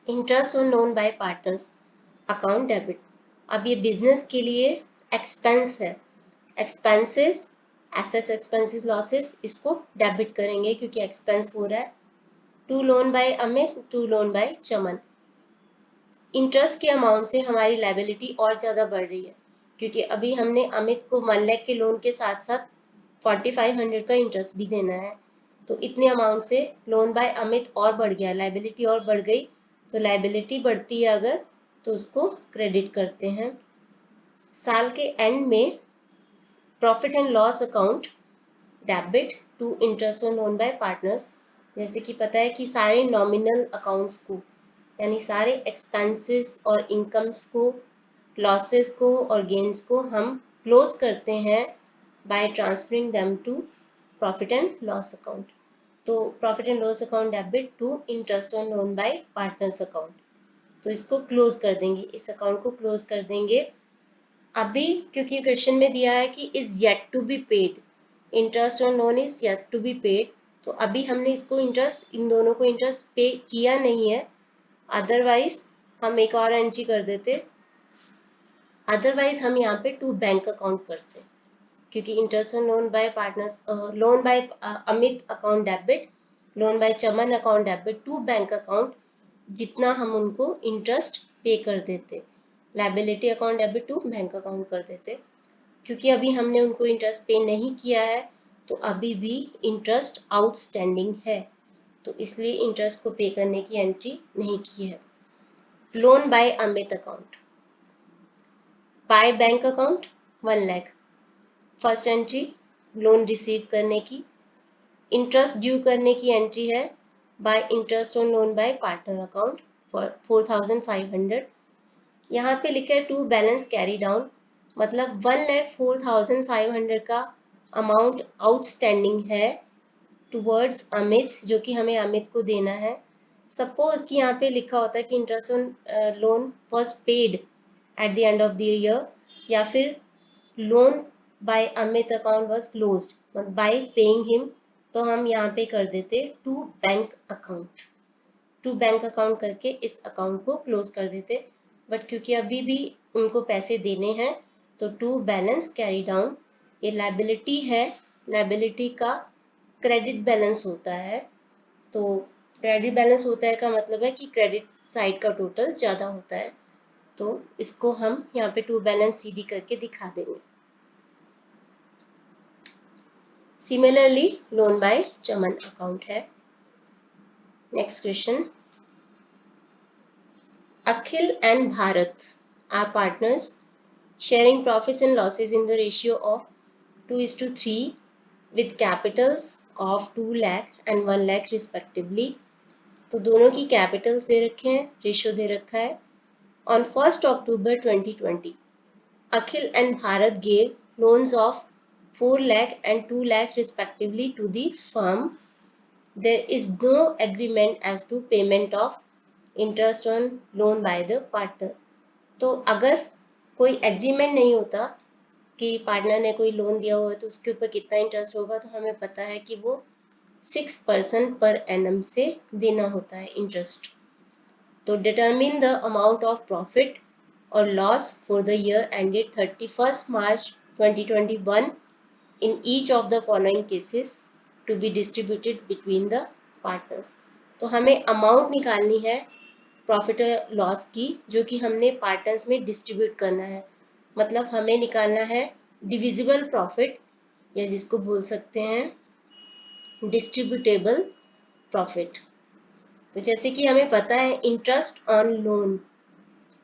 interest on loan by partners account debit. अब ये बिजनेस के लिए एक्सपेंस है. एक्सपेंसेस, एसेट्स, एक्सपेंसेस, लॉसेस, इसको डेबिट करेंगे क्योंकि एक्सपेंस हो रहा है. To loan by Amit, to loan by Chaman. Interest के अमाउंट से हमारी लायबिलिटी और ज़्यादा बढ़ रही है क्योंकि अभी हमने अमित को 1 लाख के लोन के साथ साथ 4500 का इंटरेस्ट भी देना है. तो इतने अमाउंट से लोन बाय अमित और बढ़ गया, लायबिलिटी और बढ़ गई. तो लायबिलिटी बढ़ती है अगर तो उसको क्रेडिट करते हैं. साल के एंड में profit and loss account debit to interest on loan by partners. जैसे कि पता है कि सारे नॉमिनल अकाउंट्स को, यानी सारे एक्सपेंसेस और इनकम्स को, लॉसेस को और गेन्स को हम क्लोज करते हैं by transferring them to profit and loss account. तो profit and loss account debit to interest on loan by partners account. तो इसको क्लोज कर देंगे, इस अकाउंट को क्लोज कर देंगे. अभी क्योंकि क्वेश्चन में दिया है कि is yet to be paid, interest on loan is yet to be paid, तो अभी हमने इसको इंटरेस्ट, इन दोनों को इंटरेस्ट पे किया नहीं है. अदरवाइज हम एक और एंट्री कर देते. अदरवाइज हम यहाँ पे टू बैंक अकाउंट करते क्योंकि interest on loan by partners, loan by Amit account debit, loan by Chaman account debit to bank account, जितना हम उनको इंटरेस्ट पे कर देते. Liability account debit to bank account कर देते. क्योंकि अभी हमने उनको इंटरेस्ट पे नहीं किया है तो अभी भी इंटरेस्ट आउटस्टैंडिंग है, तो इसलिए इंटरेस्ट को पे करने की एंट्री नहीं की है. Loan by Amit account, by bank account 1 lakh. First entry loan receive करने की. इंटरेस्ट ड्यू करने की एंट्री है bye interest on loan by partner account for 4500. यहाँ पे लिखा है टू बैलेंस कैरी डाउन, मतलब 1,04,500 का अमाउंट आउटस्टैंडिंग है टुवर्ड्स अमित, जो कि हमें अमित को देना है. सपोज कि यहाँ पे लिखा होता है कि interest on loan was paid at the end of the year, या फिर loan by Amit account was closed by paying him, तो हम यहाँ पे कर देते to bank account. To bank account करके इस अकाउंट को क्लोज कर देते. बट क्योंकि अभी भी उनको पैसे देने हैं तो टू बैलेंस कैरी डाउन, ये लायबिलिटी है. लायबिलिटी का क्रेडिट बैलेंस होता है. तो क्रेडिट बैलेंस होता है का मतलब है कि क्रेडिट साइड का टोटल ज़्यादा होता है. तो इसको हम यहाँ पे टू बैलेंस CD करके दिखा देंगे. Similarly loan by Chaman account है. Next question. Akhil and Bharat are partners sharing profits and losses in the ratio of 2:3 with capitals of 2 lakh and 1 lakh respectively. तो दोनों की कैपिटल्स दे रखे हैं, रेशियो दे रखा है. On 1st October 2020, Akhil and Bharat gave loans of 4 lakh and 2 lakh respectively to the firm. There is no agreement as to payment of interest on loan by the partner. तो अगर कोई agreement नहीं होता कि partner ने कोई loan दिया हुआ है तो उसके ऊपर कितना इंटरेस्ट होगा, तो हमें पता है कि वो 6% पर एनम से देना होता है इंटरेस्ट. तो determine the amount of profit और loss for the year ended 31st March 2021 in each of the following cases to be distributed between the partners. तो हमें अमाउंट निकालनी है प्रॉफिट और लॉस की, जो कि हमने पार्टनर्स में डिस्ट्रीब्यूट करना है. मतलब हमें निकालना है डिविजिबल प्रॉफिट, या जिसको बोल सकते हैं डिस्ट्रीब्यूटेबल प्रॉफिट. तो जैसे कि हमें पता है interest on loan,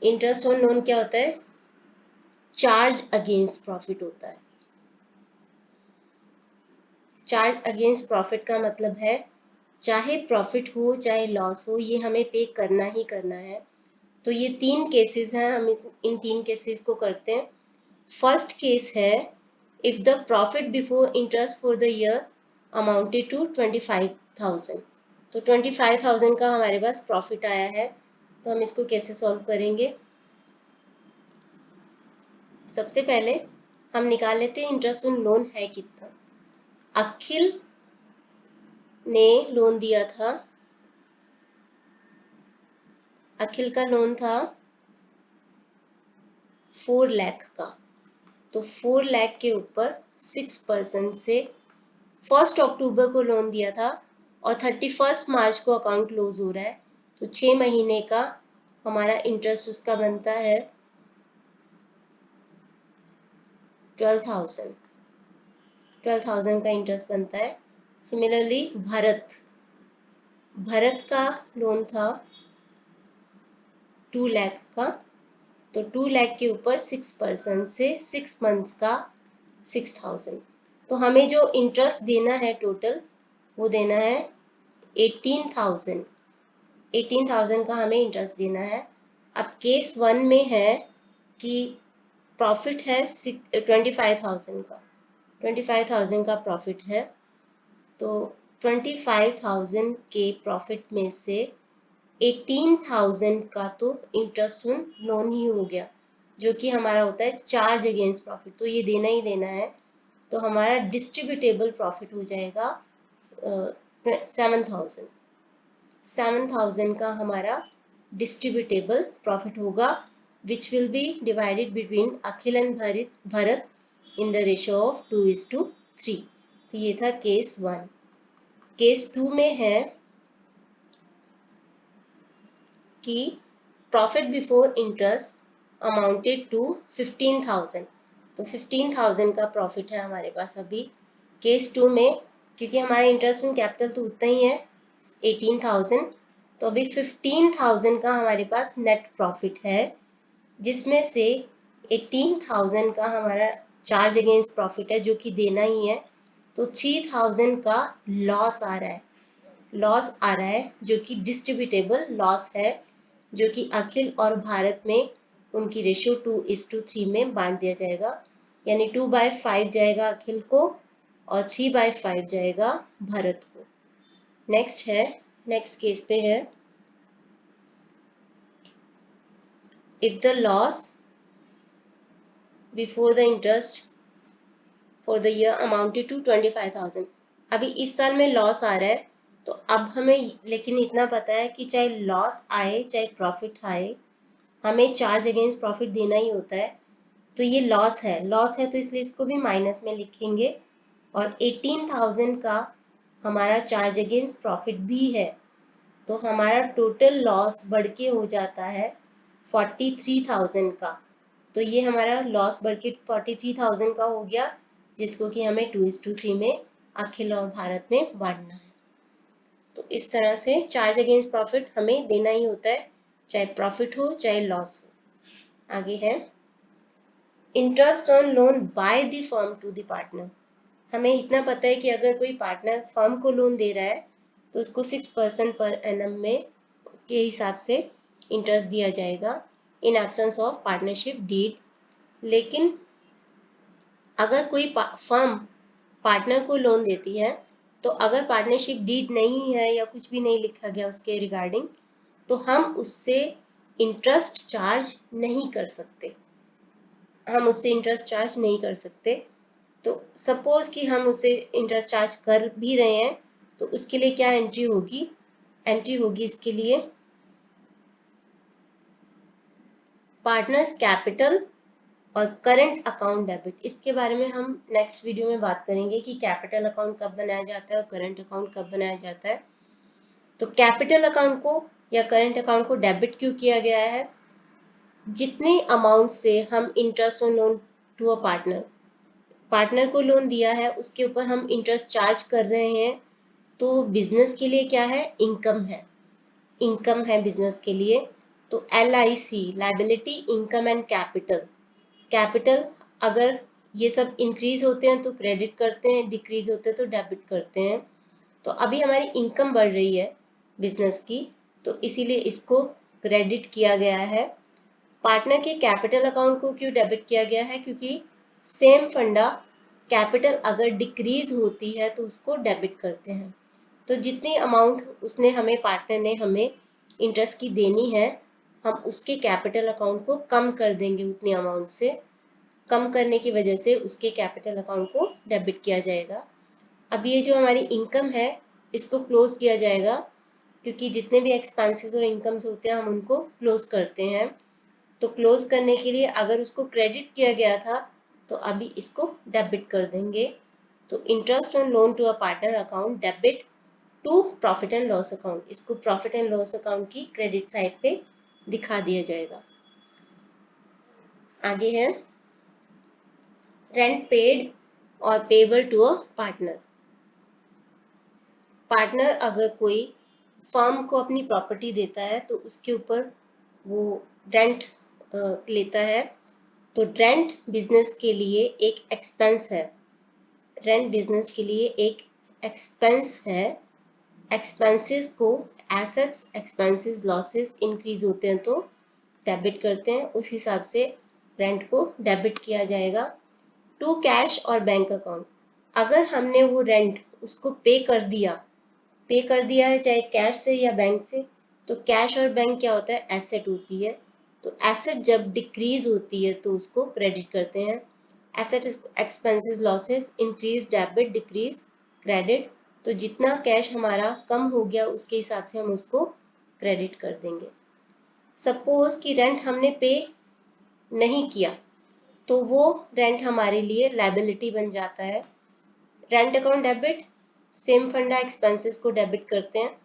interest on loan क्या होता है? चार्ज अगेंस्ट प्रॉफिट होता है. चार्ज अगेंस्ट प्रॉफिट का मतलब है चाहे प्रॉफिट हो चाहे लॉस हो, ये हमें पे करना ही करना है. तो ये 3 केसेस हैं, हम इन 3 केसेस को करते हैं. फर्स्ट केस है if the profit before interest for the year amounted to 25,000. तो 25,000 का हमारे पास प्रॉफिट आया है. तो हम इसको कैसे सॉल्व करेंगे? सबसे पहले हम निकाल लेते हैं इंटरेस्ट ऑन लोन है कितना. अखिल ने लोन दिया था, अखिल का लोन था 4 लाख का. तो 4 लाख के ऊपर 6% से 1st अक्टूबर को लोन दिया था और 31st मार्च को अकाउंट क्लोज हो रहा है. तो 6 महीने का हमारा इंटरेस्ट उसका बनता है 12,000. 12,000 का इंटरेस्ट बनता है. सिमिलरली भरत का लोन था 2 लाख का. तो 2 लाख के ऊपर 6% से 6 मंथ्स का 6,000. तो हमें जो इंटरेस्ट देना है टोटल वो देना है 18,000. 18,000 का हमें इंटरेस्ट देना है. अब केस 1 में है कि प्रॉफिट है 25,000 का, 25,000 का प्रॉफिट है. तो 25,000 के प्रॉफिट में से 18,000 का तो इंटरेस्ट ऑन लोन ही हो गया, जो कि हमारा होता है चार्ज अगेंस्ट प्रॉफिट. तो ये देना ही देना है. तो हमारा डिस्ट्रीब्यूटेबल प्रॉफिट हो जाएगा 7,000. 7,000 का हमारा डिस्ट्रीब्यूटेबल प्रॉफिट होगा, which will be divided between Akhil and Bharat in the ratio of 2:3. तो ये था केस 1. केस 2 में है कि profit before interest amounted to 15,000. तो 15,000 का प्रॉफिट है हमारे पास अभी केस 2 में, क्योंकि हमारा इंटरेस्ट ऑन कैपिटल तो उतना ही है 18,000. तो अभी 15,000 का हमारे पास नेट प्रॉफिट है, जिसमें से 18,000 का हमारा चार्ज अगेंस्ट प्रॉफिट है जो कि देना ही है. तो 3,000 का लॉस आ रहा है जो कि डिस्ट्रीब्यूटेबल लॉस है, जो कि अखिल और भारत में उनकी रेशियो 2:3 में बांट दिया जाएगा. यानी 2/5 जाएगा अखिल को और 3/5 जाएगा भारत को. नेक्स्ट केस पे है if the loss before the interest for the year amounted to 25,000. अभी इस साल में लॉस आ रहा है. तो अब हमें लेकिन इतना पता है कि चाहे लॉस आए चाहे प्रॉफिट आए, हमें चार्ज अगेंस्ट प्रॉफिट देना ही होता है. तो ये लॉस है तो इसलिए इसको भी माइनस में लिखेंगे. और 18,000 का हमारा चार्ज अगेंस्ट प्रॉफिट भी है. तो हमारा टोटल लॉस बढ़ के हो जाता है 43,000 का. तो ये हमारा लॉस बढ़ के 43,000 का हो गया, जिसको कि हमें 2:3 में अखिल और भारत में बांटना है. तो इस तरह से चार्ज अगेंस्ट प्रॉफिट हमें देना ही होता है, चाहे प्रॉफिट हो चाहे लॉस हो. आगे है interest on loan by the firm to the partner. हमें इतना पता है कि अगर कोई पार्टनर फर्म को लोन दे रहा है तो उसको 6% पर एनम में के हिसाब से इंटरेस्ट दिया जाएगा in absence of partnership deed. लेकिन अगर कोई फर्म पार्टनर को लोन देती है तो अगर पार्टनरशिप डीड नहीं है या कुछ भी नहीं लिखा गया उसके रिगार्डिंग, तो हम उससे इंटरेस्ट चार्ज नहीं कर सकते। तो सपोज कि हम उसे इंटरेस्ट चार्ज कर भी रहे हैं तो उसके लिए क्या एंट्री होगी? एंट्री होगी इसके लिए पार्टनर्स कैपिटल और करंट अकाउंट डेबिट। इसके बारे में हम नेक्स्ट वीडियो में बात करेंगे कि कैपिटल अकाउंट कब बनाया जाता है और करंट अकाउंट कब बनाया जाता है। तो कैपिटल अकाउंट को या करंट अकाउंट को डेबिट क्यों किया गया है? जितने अमाउंट से हम interest on loan to a partner को लोन दिया है उसके ऊपर हम इंटरेस्ट चार्ज कर रहे हैं, तो बिजनेस के लिए क्या है? इनकम है बिजनेस के लिए। तो LIC liability, income and capital अगर ये सब इंक्रीज होते हैं तो क्रेडिट करते हैं, डिक्रीज होते हैं तो डेबिट करते हैं। तो अभी हमारी इनकम बढ़ रही है बिजनेस की, तो इसीलिए इसको क्रेडिट किया गया है। पार्टनर के कैपिटल अकाउंट को क्यों डेबिट किया गया है? क्योंकि सेम फंडा कैपिटल अगर डिक्रीज होती है तो उसको डेबिट करते हैं। तो जितनी अमाउंट उसने हमें पार्टनर ने हमें इंटरेस्ट की देनी है, हम उसके कैपिटल अकाउंट को कम कर देंगे उतनी अमाउंट से। कम करने की वजह से उसके कैपिटल अकाउंट को डेबिट किया जाएगा। अब ये जो हमारी इनकम है इसको क्लोज किया जाएगा, क्योंकि जितने भी एक्सपेंसेस और इनकम्स होते हैं हम उनको क्लोज करते हैं। तो क्लोज करने के लिए अगर उसको क्रेडिट किया गया था तो अभी इसको डेबिट कर देंगे। तो interest on loan to a partner account debit to profit and loss account, इसको प्रॉफिट एंड लॉस अकाउंट की क्रेडिट साइड पे दिखा दिया जाएगा। आगे है रेंट पेड और पेबल टू अ पार्टनर अगर कोई फर्म को अपनी प्रॉपर्टी देता है तो उसके ऊपर वो रेंट लेता है। तो रेंट बिजनेस के लिए एक एक्सपेंस है। एक्सपेंसेस को एसेट्स, एक्सपेंसेस, लॉसेस इंक्रीज होते हैं तो डेबिट करते हैं, उस हिसाब से रेंट को डेबिट किया जाएगा। टू कैश और बैंक अकाउंट, अगर हमने वो रेंट उसको पे कर दिया है चाहे कैश से या बैंक से, तो कैश और बैंक क्या होता है? एसेट होती है। तो एसेट जब डिक्रीज होती है तो उसको क्रेडिट करते हैं। Asset, expenses, losses, increase debit, decrease credit. तो जितना कैश हमारा कम हो गया उसके हिसाब से हम उसको क्रेडिट कर देंगे। सपोज कि रेंट हमने पे नहीं किया तो वो रेंट हमारे लिए लायबिलिटी बन जाता है। रेंट अकाउंट डेबिट, सेम फंडा एक्सपेंसेस को डेबिट करते हैं।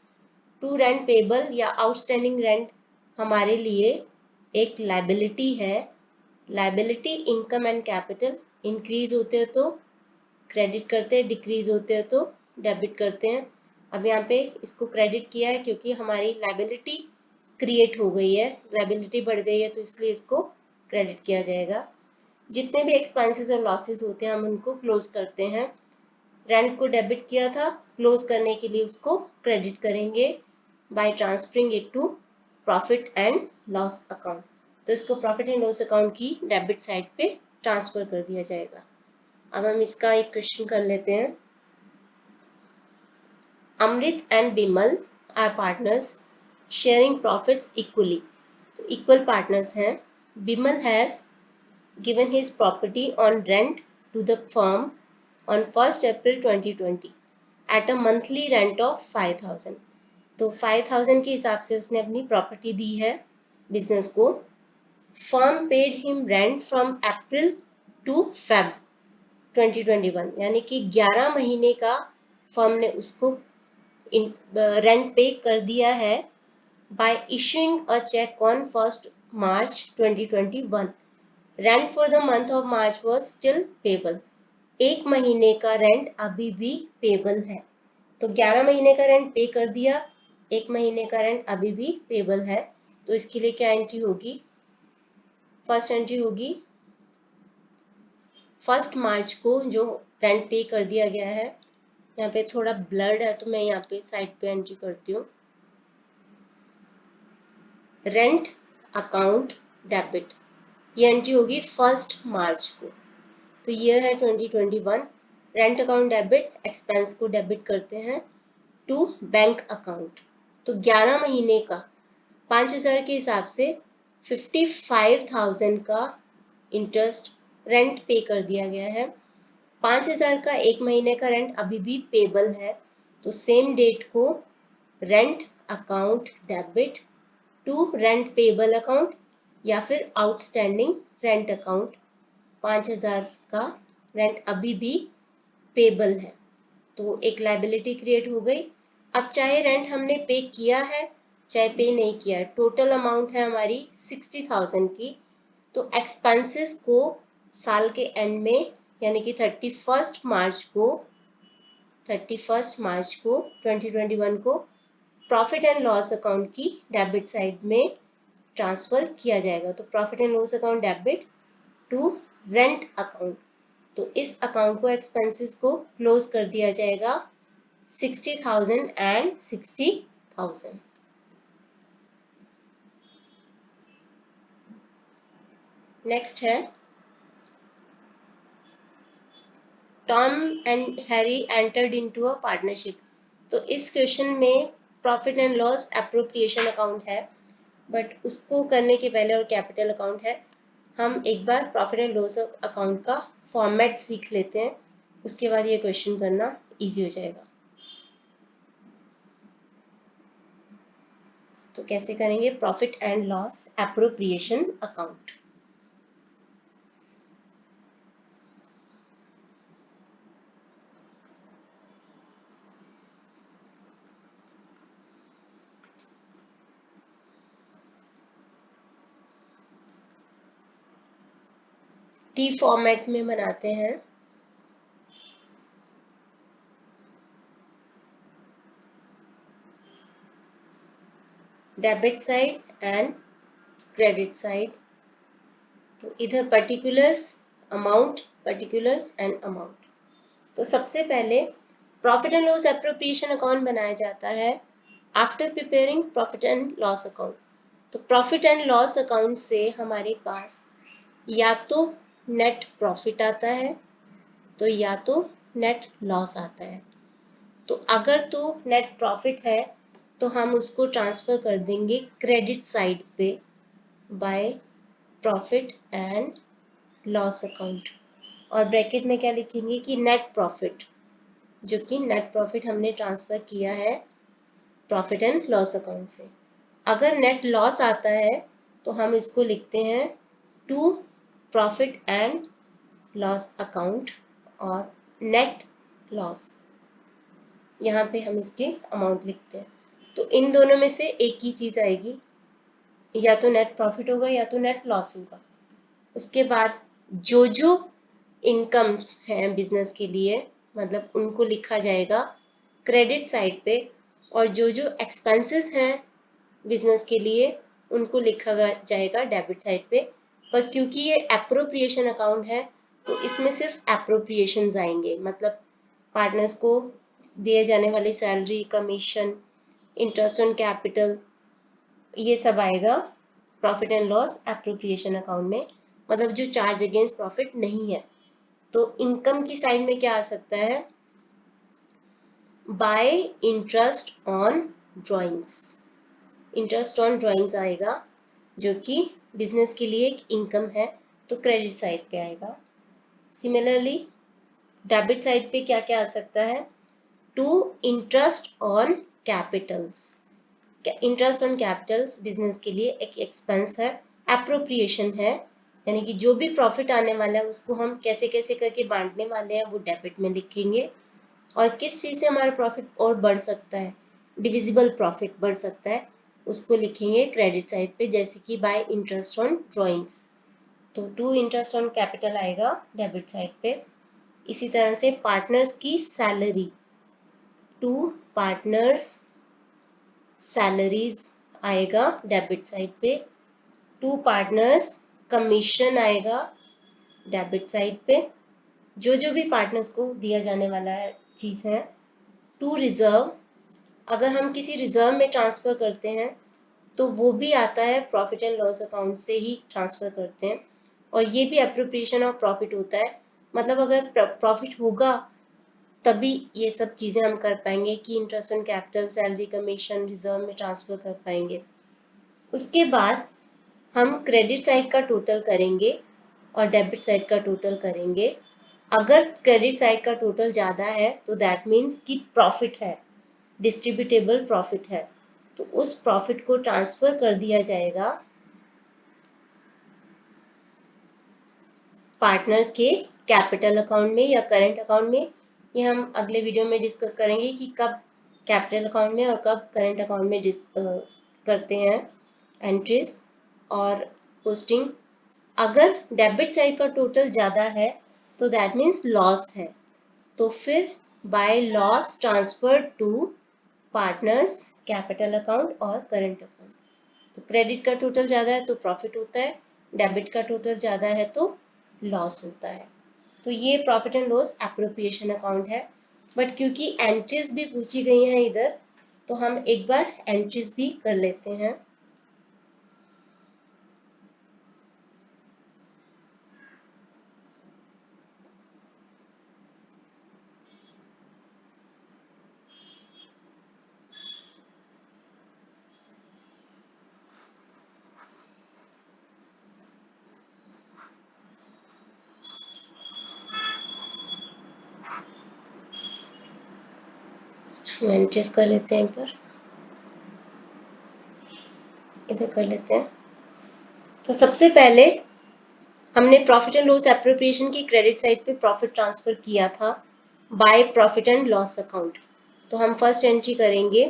टू रेंट पेबल या आउटस्टैंडिंग रेंट हमारे लिए एक लायबिलिटी है। Liability, income and capital, increase होते हैं तो क्रेडिट करते हैं, डिक्रीज होते हैं तो डेबिट करते हैं। अब यहाँ पे इसको क्रेडिट किया है क्योंकि हमारी लायबिलिटी क्रिएट हो गई है, लायबिलिटी बढ़ गई है, तो इसलिए इसको क्रेडिट किया जाएगा। जितने भी एक्सपेंसेस और लॉसेस होते हैं हम उनको क्लोज करते हैं। रेंट को डेबिट किया था, क्लोज करने के लिए उसको क्रेडिट करेंगे by transferring it to profit and loss account. तो इसको प्रॉफिट एंड लॉस अकाउंट की डेबिट साइड पे ट्रांसफर कर दिया जाएगा। अब हम इसका एक क्वेश्चन कर लेते हैं। Amrit and Bimal are partners sharing profits equally. तो इक्वल पार्टनर्स हैं। Bimal has given his property on rent to the firm on 1st April 2020 at a monthly rent of 5000। तो 5000 के हिसाब से उसने अपनी प्रॉपर्टी दी है बिजनेस को। Firm paid him rent from April to Feb 2021, यानी कि 11 महीने का फर्म ने उसको रेंट पे कर दिया है by issuing a check on 1st March 2021। Rent for the month of March was still payable. एक महीने का रेंट अभी भी पेबल है। तो 11 महीने का रेंट पे कर दिया, एक महीने का रेंट अभी भी पेबल है, तो इसके लिए क्या एंट्री होगी? फर्स्ट एंट्री होगी 1 मार्च को जो रेंट पे कर दिया गया है। यहाँ पे थोड़ा ब्लर्ड है तो मैं यहाँ पे साइड पे एंट्री करती हूँ। रेंट अकाउंट डेबिट, ये एंट्री होगी 1 मार्च को। तो ईयर है 2021। रेंट अकाउंट डेबिट, एक्सपेंस को डेबिट करते हैं टू बैंक अकाउंट। तो 11 महीने का 5,000 के हिसाब से 55,000 का इंटरेस्ट रेंट पे कर दिया गया है। 5,000 का 1 महीने का रेंट अभी भी पेबल है, तो सेम डेट को rent account debit to rent payable account या फिर आउटस्टैंडिंग रेंट अकाउंट। 5,000 का रेंट अभी भी पेबल है, तो एक लायबिलिटी क्रिएट हो गई। अब चाहे रेंट हमने पे किया है चाहे पे नहीं किया है, टोटल अमाउंट है हमारी 60,000 की। तो एक्सपेंसेस को साल के एंड में यानी कि 31 मार्च को 2021 को प्रॉफिट एंड लॉस अकाउंट की डेबिट साइड में ट्रांसफर किया जाएगा। तो profit and loss account debit to rent account, तो इस अकाउंट को एक्सपेंसेस को क्लोज कर दिया जाएगा 60,000 एंड 60,000। नेक्स्ट है Tom and Harry entered into a partnership. तो इस क्वेश्चन में profit and loss appropriation account है, बट उसको करने के पहले और कैपिटल अकाउंट है। हम एक बार प्रॉफिट एंड लॉस अकाउंट का फॉर्मेट सीख लेते हैं, उसके बाद ये क्वेश्चन करना इजी हो जाएगा। तो कैसे करेंगे profit and loss appropriation account. T format में बनाते हैं। Debit side and credit side, तो इधर particulars amount, particulars and amount. तो सबसे पहले profit and loss appropriation account बनाया जाता है after preparing profit and loss account. तो प्रॉफिट एंड लॉस अकाउंट से हमारे पास या तो नेट प्रॉफिट आता है तो या तो नेट लॉस आता है। तो अगर तो नेट प्रॉफिट है तो हम उसको ट्रांसफर कर देंगे क्रेडिट साइड पे bye profit and loss account, और ब्रैकेट में क्या लिखेंगे कि नेट प्रॉफिट, जो कि नेट प्रॉफिट हमने ट्रांसफर किया है प्रॉफिट एंड लॉस अकाउंट से। अगर नेट लॉस आता है तो हम इसको लिखते हैं to profit and loss account और नेट लॉस, यहाँ पे हम इसके अमाउंट लिखते हैं। तो इन दोनों में से एक ही चीज आएगी, या तो नेट प्रॉफिट होगा या तो नेट लॉस होगा। उसके बाद जो जो इनकम्स हैं बिजनेस के लिए, मतलब उनको लिखा जाएगा क्रेडिट साइड पे, और जो जो एक्सपेंसेस हैं बिजनेस के लिए उनको लिखा जाएगा डेबिट साइड पे। पर क्योंकि ये एप्रोप्रिएशन अकाउंट है तो इसमें सिर्फ एप्रोप्रिएशंस आएंगे, मतलब पार्टनर्स को दिए जाने वाली salary, commission, interest on capital, ये सब आएगा profit and loss appropriation account में, मतलब जो चार्ज अगेंस्ट प्रॉफिट नहीं है। तो इनकम की साइड में क्या आ सकता है, bye interest on drawings, interest on drawings आएगा जो कि बिजनेस के लिए एक इनकम है, तो क्रेडिट साइड पे आएगा। सिमिलरली डेबिट साइड पे क्या क्या आ सकता है, to interest on capitals, interest on capitals business के लिए एक एक्सपेंस है, एप्रोप्रिएशन है, यानी कि जो भी प्रॉफिट आने वाला है उसको हम कैसे कैसे करके बांटने वाले हैं वो डेबिट में लिखेंगे। और किस चीज से हमारा प्रॉफिट और बढ़ सकता है, डिविजिबल प्रॉफिट बढ़ सकता है, उसको लिखेंगे क्रेडिट साइड पे, जैसे कि बाय इंटरेस्ट ऑन ड्राइंग्स। तो टू इंटरेस्ट ऑन कैपिटल आएगा डेबिट साइड पे। इसी तरह से पार्टनर्स की सैलरी, टू पार्टनर्स सैलरीज आएगा डेबिट साइड पे। टू पार्टनर्स कमीशन आएगा डेबिट साइड पे, जो जो भी पार्टनर्स को दिया जाने वाला है चीज़ है। टू रिजर्व, अगर हम किसी रिजर्व में ट्रांसफ़र करते हैं तो वो भी आता है प्रॉफिट एंड लॉस अकाउंट से ही ट्रांसफ़र करते हैं, और ये भी अप्रोप्रिएशन ऑफ प्रॉफिट होता है। मतलब अगर प्रॉफिट होगा तभी ये सब चीज़ें हम कर पाएंगे कि interest on capital, salary, commission reserve में ट्रांसफ़र कर पाएंगे। उसके बाद हम क्रेडिट साइड का टोटल करेंगे और डेबिट साइड का टोटल करेंगे। अगर क्रेडिट साइड का टोटल ज़्यादा है तो दैट मीन्स कि प्रॉफिट है, डिस्ट्रीब्यूटेबल प्रॉफिट है, तो उस प्रॉफिट को ट्रांसफ़र कर दिया जाएगा पार्टनर के कैपिटल अकाउंट में या करेंट अकाउंट में। ये हम अगले वीडियो में डिस्कस करेंगे कि कब कैपिटल अकाउंट में और कब करेंट अकाउंट में करते हैं एंट्रीज और पोस्टिंग। अगर डेबिट साइड का टोटल ज़्यादा है तो दैट मीन्स लॉस है, तो फिर by loss transfer to partners capital account और करेंट अकाउंट। तो क्रेडिट का टोटल ज़्यादा है तो प्रॉफिट होता है, डेबिट का टोटल ज़्यादा है तो लॉस होता है। तो ये profit and loss appropriation account है। बट क्योंकि एंट्रीज भी पूछी गई हैं इधर, तो हम एक बार एंट्रीज भी कर लेते हैं। हम एंट्रीज कर लेते हैं, एक बार इधर कर लेते हैं। तो सबसे पहले हमने प्रॉफिट एंड लॉस एप्रोप्रिएशन की क्रेडिट साइड पे प्रॉफिट ट्रांसफर किया था by profit and loss account. तो हम फर्स्ट एंट्री करेंगे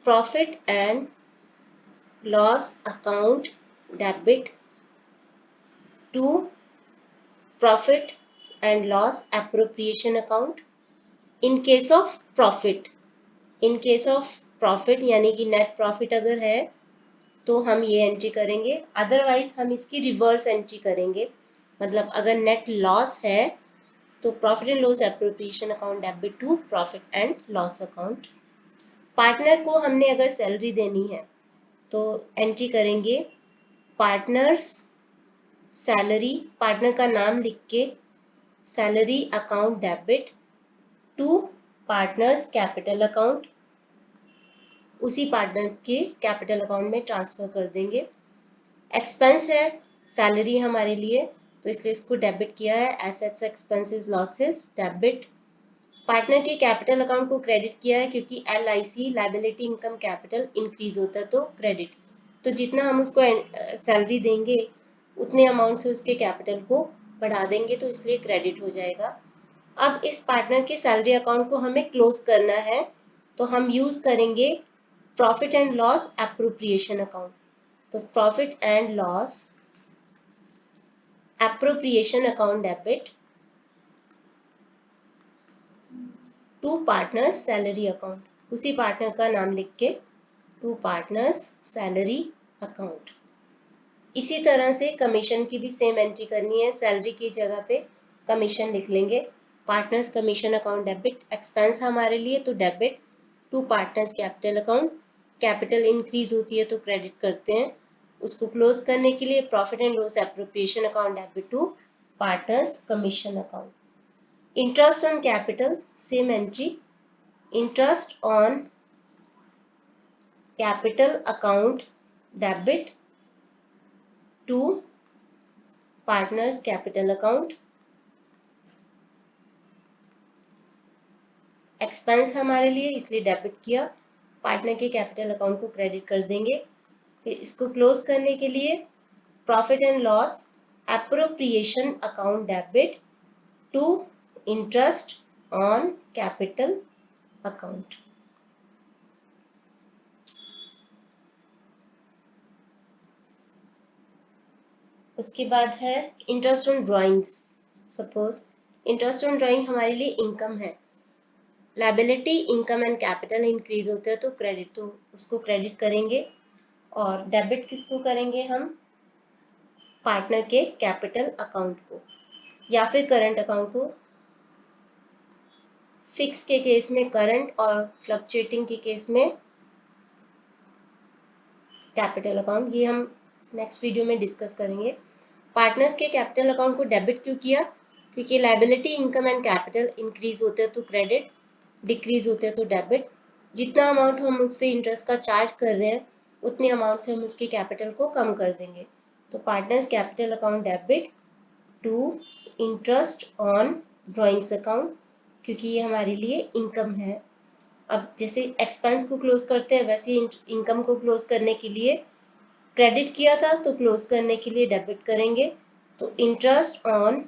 profit and loss account debit to profit and loss appropriation account. In case of profit, in case of profit यानी कि net profit अगर है तो हम ये एंट्री करेंगे, अदरवाइज हम इसकी रिवर्स एंट्री करेंगे। मतलब अगर नेट लॉस है तो profit and loss appropriation account debit to profit and loss account. Partner को हमने अगर सैलरी देनी है तो एंट्री करेंगे पार्टनर्स सैलरी, पार्टनर का नाम लिख के salary account debit to partners capital account, उसी पार्टनर के कैपिटल अकाउंट में ट्रांसफर कर देंगे। एक्सपेंस है सैलरी हमारे लिए, तो इसलिए इसको डेबिट किया है, assets expenses losses debit. Partner के कैपिटल अकाउंट को क्रेडिट किया है क्योंकि LIC liability income capital increase होता है तो क्रेडिट। तो जितना हम उसको सैलरी देंगे उतने अमाउंट से उसके कैपिटल को बढ़ा देंगे, तो इसलिए क्रेडिट हो जाएगा। अब इस पार्टनर के सैलरी अकाउंट को हमें क्लोज करना है, तो हम यूज करेंगे profit and loss appropriation account. तो profit and loss appropriation account debit to partners salary account, उसी पार्टनर का नाम लिख के टू पार्टनर्स सैलरी अकाउंट। इसी तरह से कमीशन की भी सेम एंट्री करनी है, सैलरी की जगह पे कमीशन लिख लेंगे, partners commission account debit. Expense हमारे लिए तो debit to partners capital account, capital increase होती है तो क्रेडिट करते हैं। उसको क्लोज करने के लिए profit and loss appropriation account debit to partners commission account. Interest on capital same entry, interest on capital account debit to partners capital account. Expense हमारे लिए इसलिए डेबिट किया, पार्टनर के कैपिटल अकाउंट को क्रेडिट कर देंगे। फिर इसको क्लोज करने के लिए profit and loss appropriation account debit to interest on capital account. उसके बाद है interest on drawings. Suppose interest on drawing हमारे लिए इनकम है, liability, income and capital increase होते हैं तो क्रेडिट, तो उसको क्रेडिट करेंगे। और डेबिट किसको करेंगे हम? पार्टनर के कैपिटल अकाउंट को या फिर करंट अकाउंट को। फिक्स के केस में करंट और फ्लक्चुएटिंग के केस में कैपिटल अकाउंट। ये हम नेक्स्ट वीडियो में डिस्कस करेंगे। पार्टनर्स के कैपिटल अकाउंट को डेबिट क्यों किया? क्योंकि liability, income and capital increase होते हैं तो क्रेडिट, डिक्रीज होते हैं तो डेबिट। जितना अमाउंट हम उससे इंटरेस्ट का चार्ज कर रहे हैं उतने अमाउंट से हम उसके कैपिटल को कम कर देंगे। तो partners capital account debit to interest on drawings account, क्योंकि ये हमारे लिए इनकम है। अब जैसे एक्सपेंस को क्लोज करते हैं वैसे इनकम को क्लोज करने के लिए क्रेडिट किया था तो क्लोज करने के लिए डेबिट करेंगे। तो interest on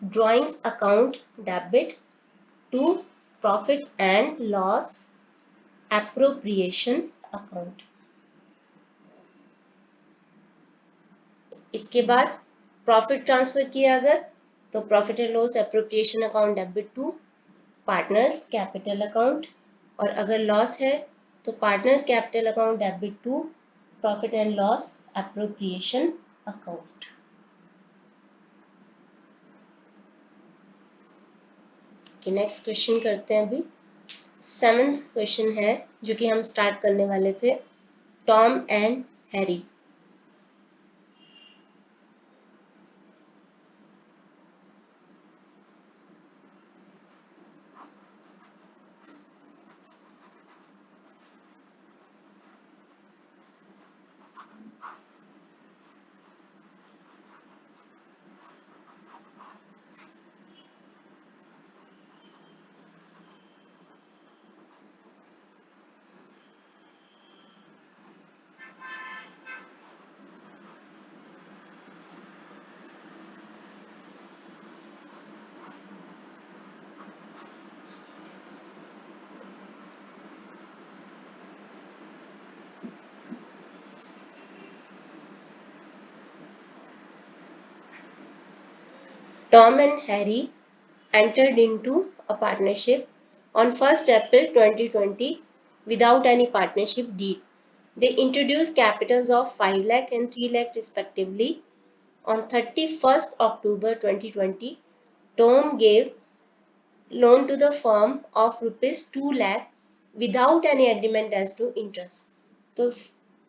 drawings account debit to profit and loss appropriation account. इसके बाद प्रॉफिट ट्रांसफर किया अगर तो profit and loss appropriation account debit to partners capital account, और अगर लॉस है तो partners capital account debit to profit and loss appropriation account. Next question करते हैं। अभी 7th क्वेश्चन है जो कि हम स्टार्ट करने वाले थे, Tom and Harry. Tom and Harry entered into a partnership on 1st April 2020 without any partnership deed. They introduced capitals of 5 lakh and 3 lakh respectively. On 31st October 2020, Tom gave loan to the firm of rupees 2 lakh without any agreement as to interest. तो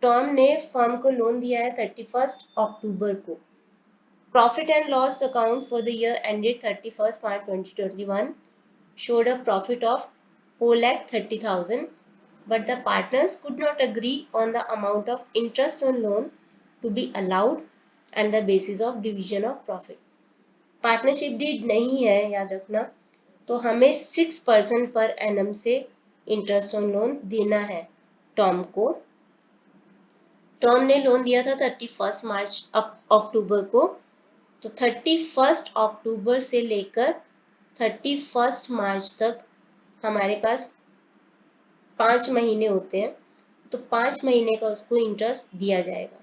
Tom ने firm को loan दिया है 31st अक्टूबर को। Profit and loss account for the year ended 31st March 2021 showed a profit of 4,30,000, but the partners could not agree on the amount of interest on loan to be allowed and the basis of division of profit. Partnership deed नहीं है, याद रखना, तो हमें 6% per annum से interest on loan देना है Tom को। टॉम ने लोन दिया था 31 मार्च अक्टूबर को, तो 31 अक्टूबर से लेकर 31 मार्च तक हमारे पास 5 महीने होते हैं, तो 5 महीने का उसको इंटरेस्ट दिया जाएगा।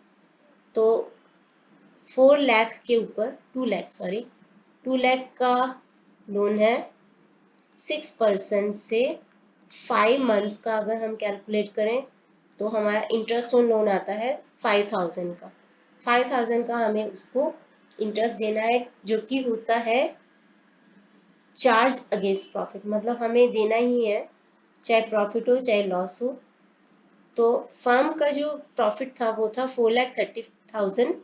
तो 4 लाख के ऊपर 2 लाख का लोन है, 6% से 5 मंथ्स का अगर हम कैलकुलेट करें तो हमारा इंटरेस्ट ऑन लोन आता है 5,000 का। 5,000 का हमें उसको इंटरेस्ट देना है, जो कि होता है चार्ज अगेंस्ट प्रॉफिट, मतलब हमें देना ही है चाहे प्रॉफिट हो चाहे लॉस हो। तो फर्म का जो प्रॉफिट था वो था 4,30,000,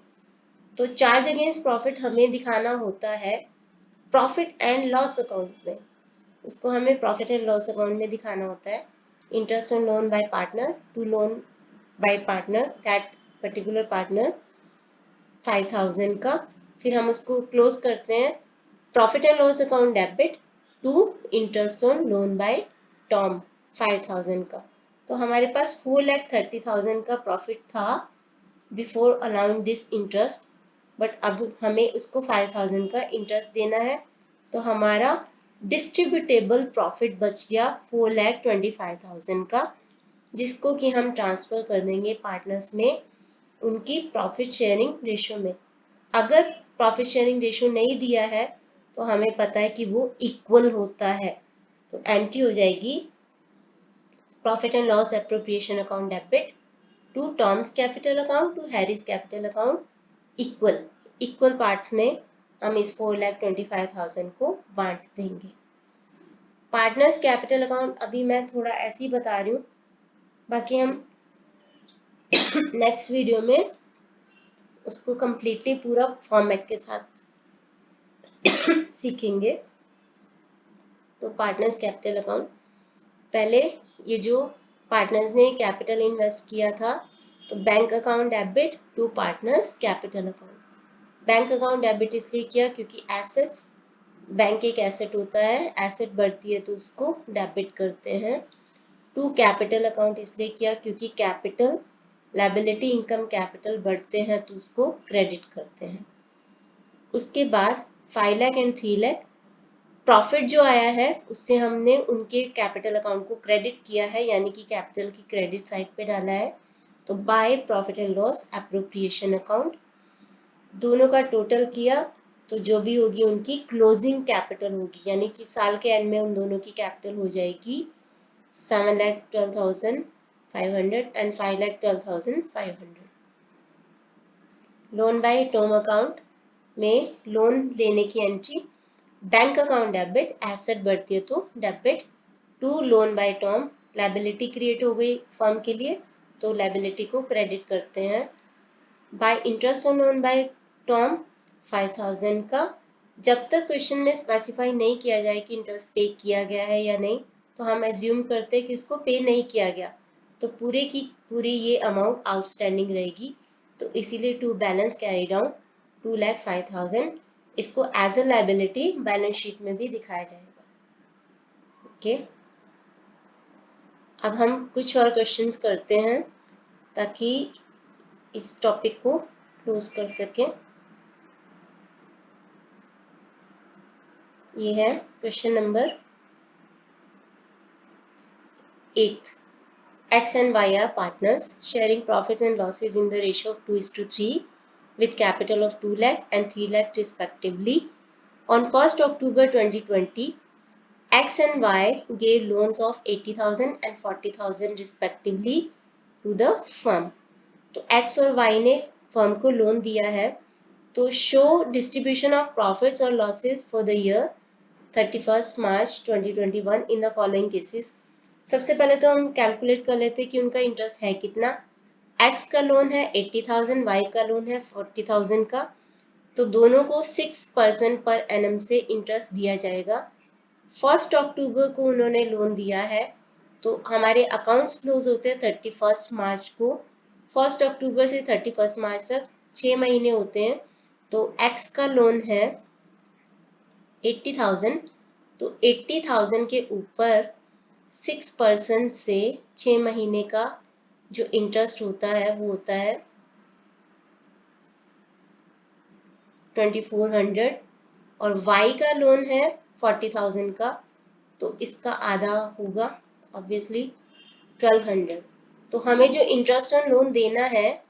तो चार्ज अगेंस्ट प्रॉफिट हमें दिखाना होता है प्रॉफिट एंड लॉस अकाउंट में, उसको हमें प्रॉफिट एंड लॉस अकाउंट में दिखाना होता है। Interest on loan by partner to loan by partner, that particular partner 5,000 का, फिर हम उसको क्लोज करते हैं profit and loss account debit to interest on loan by Tom 5,000 का। तो हमारे पास 4,30,000 का प्रॉफिट था before allowing this interest, but अब हमें उसको 5,000 का इंटरेस्ट देना है, तो हमारा डिस्ट्रीब्यूटेबल प्रॉफिट बच गया 4,25,000 का, जिसको कि हम ट्रांसफर कर देंगे पार्टनर्स में उनकी प्रॉफिट शेयरिंग रेशियो में। अगर प्रॉफिट शेयरिंग रेशियो नहीं दिया है तो हमें पता है कि वो इक्वल होता है। तो एंट्री हो जाएगी profit and loss appropriation account debit to Tom's capital account to Harry's capital account equal parts में हम इस 4,25,000 को बांट देंगे। पार्टनर्स कैपिटल अकाउंट अभी मैं थोड़ा ऐसे ही बता रही हूँ, बाकी हम नेक्स्ट वीडियो में उसको कंप्लीटली पूरा फॉर्मेट के साथ सीखेंगे। तो पार्टनर्स कैपिटल अकाउंट, पहले ये जो पार्टनर्स ने कैपिटल इन्वेस्ट किया था, तो bank account debit to partners capital account. Bank account debit इसलिए किया क्योंकि एसेट्स, बैंक एक एसेट होता है, एसेट बढ़ती है तो उसको डेबिट करते हैं। टू कैपिटल अकाउंट इसलिए किया क्योंकि कैपिटल, लायबिलिटी, इनकम, कैपिटल बढ़ते हैं तो उसको क्रेडिट करते हैं। उसके बाद 5 लाख एंड 3 लाख प्रॉफिट जो आया है उससे हमने उनके कैपिटल अकाउंट को क्रेडिट किया है, यानी कि कैपिटल की क्रेडिट साइड पे डाला है। तो bye profit and loss appropriation account दोनों का टोटल किया तो जो भी होगी उनकी क्लोजिंग कैपिटल होगी, यानी कि साल के एंड में उन दोनों की कैपिटल हो जाएगी 7,12,500 and 5,12,500। Loan by Tom account में लोन लेने की entry bank account debit, asset बढ़ती है तो debit to loan by Tom, liability create हो गई फर्म के लिए तो लायबिलिटी को क्रेडिट करते हैं। Bye interest on loan by term 5,000 का, जब तक क्वेश्चन में स्पेसिफाई नहीं किया जाए कि इंटरेस्ट पे किया गया है या नहीं, तो हम एज्यूम करते हैं कि इसको पे नहीं किया गया, तो पूरे की पूरी ये अमाउंट आउटस्टैंडिंग रहेगी। तो इसीलिए टू बैलेंस कैरी डाउन 2,05,000, इसको as a liability balance sheet में भी दिखाया जाएगा। ओके, अब हम कुछ और क्वेश्चंस करते हैं ताकि इस टॉपिक को क्लोज कर सकें। ये है question number 8। X and Y are partners sharing profits and losses in the ratio of 2:3 with capital of 2 lakh and 3 lakh respectively. On 1st October 2020, X and Y gave loans of 80,000 and 40,000 respectively to the firm. तो X और Y ने firm को loan दिया है। तो show distribution of profits और losses for the year 31st March 2021 in the following cases. सबसे पहले तो हम कैलकुलेट कर लेते हैं कि उनका इंटरेस्ट है कितना। X का लोन है 80,000, Y का लोन है 40,000 का, तो दोनों को 6% पर एनम से इंटरेस्ट दिया जाएगा। 1 अक्टूबर को उन्होंने लोन दिया है, तो हमारे अकाउंट्स क्लोज होते हैं 31 मार्च को। 1 अक्टूबर से 31 मार्च तक 6 महीने होते हैं। तो X का लोन है 80,000, तो 80,000 के ऊपर 6% से 6 महीने का जो इंटरेस्ट होता है वो होता है 2,400, और Y का लोन है 40,000 का, तो इसका आधा होगा ऑब्वियसली 1,200। तो हमें जो इंटरेस्ट ऑन लोन देना है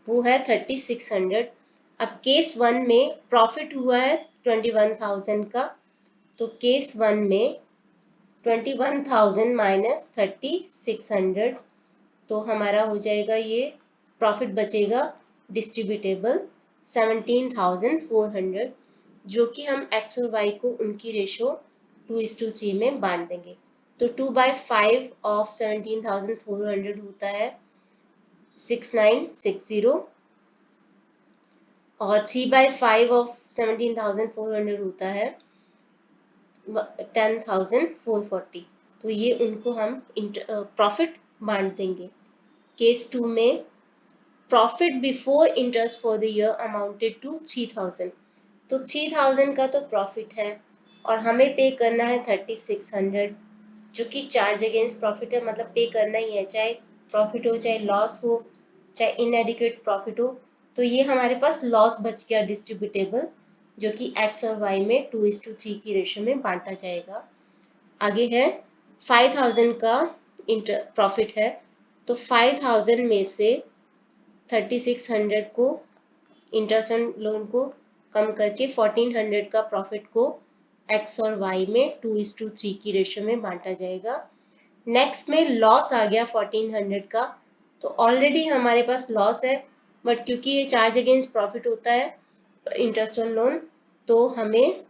वो है 3,600। अब केस 1 में प्रॉफिट हुआ है 21,000 का, तो केस 1 में 21,000 माइनस 3,600, तो हमारा हो जाएगा ये प्रॉफिट बचेगा डिस्ट्रीब्यूटेबल 17,400, जो कि हम X और Y को उनकी रेशो 2:3 में बांट देंगे। तो 2/5 ऑफ 17,400 होता है 6,960, और 3/5 ऑफ 17,400 होता है 10,440। तो ये उनको हम प्रॉफिट बांट देंगे। केस 2 में profit before interest for the year amounted to 3,000, तो 3,000 का तो प्रॉफिट है और हमें पे करना है 3,600, जो कि चार्ज अगेंस्ट प्रॉफिट है, मतलब पे करना ही है, चाहे प्रॉफिट हो चाहे लॉस हो चाहे इनएडिक्वेट प्रॉफिट हो। तो ये हमारे पास लॉस बच गया डिस्ट्रीब्यूटेबल, जो कि X और Y में 2:3 की रेशो में बांटा जाएगा। आगे है 5,000 का प्रॉफिट है, तो 5,000 में से 3,600 को इंटरेस्ट ऑन लोन को कम करके 1400 का प्रॉफिट को x और y में 2:3 की रेशियो में बांटा जाएगा। नेक्स्ट में लॉस आ गया 1400 का, तो ऑलरेडी हमारे पास लॉस है, बट क्योंकि ये चार्ज अगेंस्ट प्रॉफिट होता है इंटरेस्ट ऑन लोन, तो हमें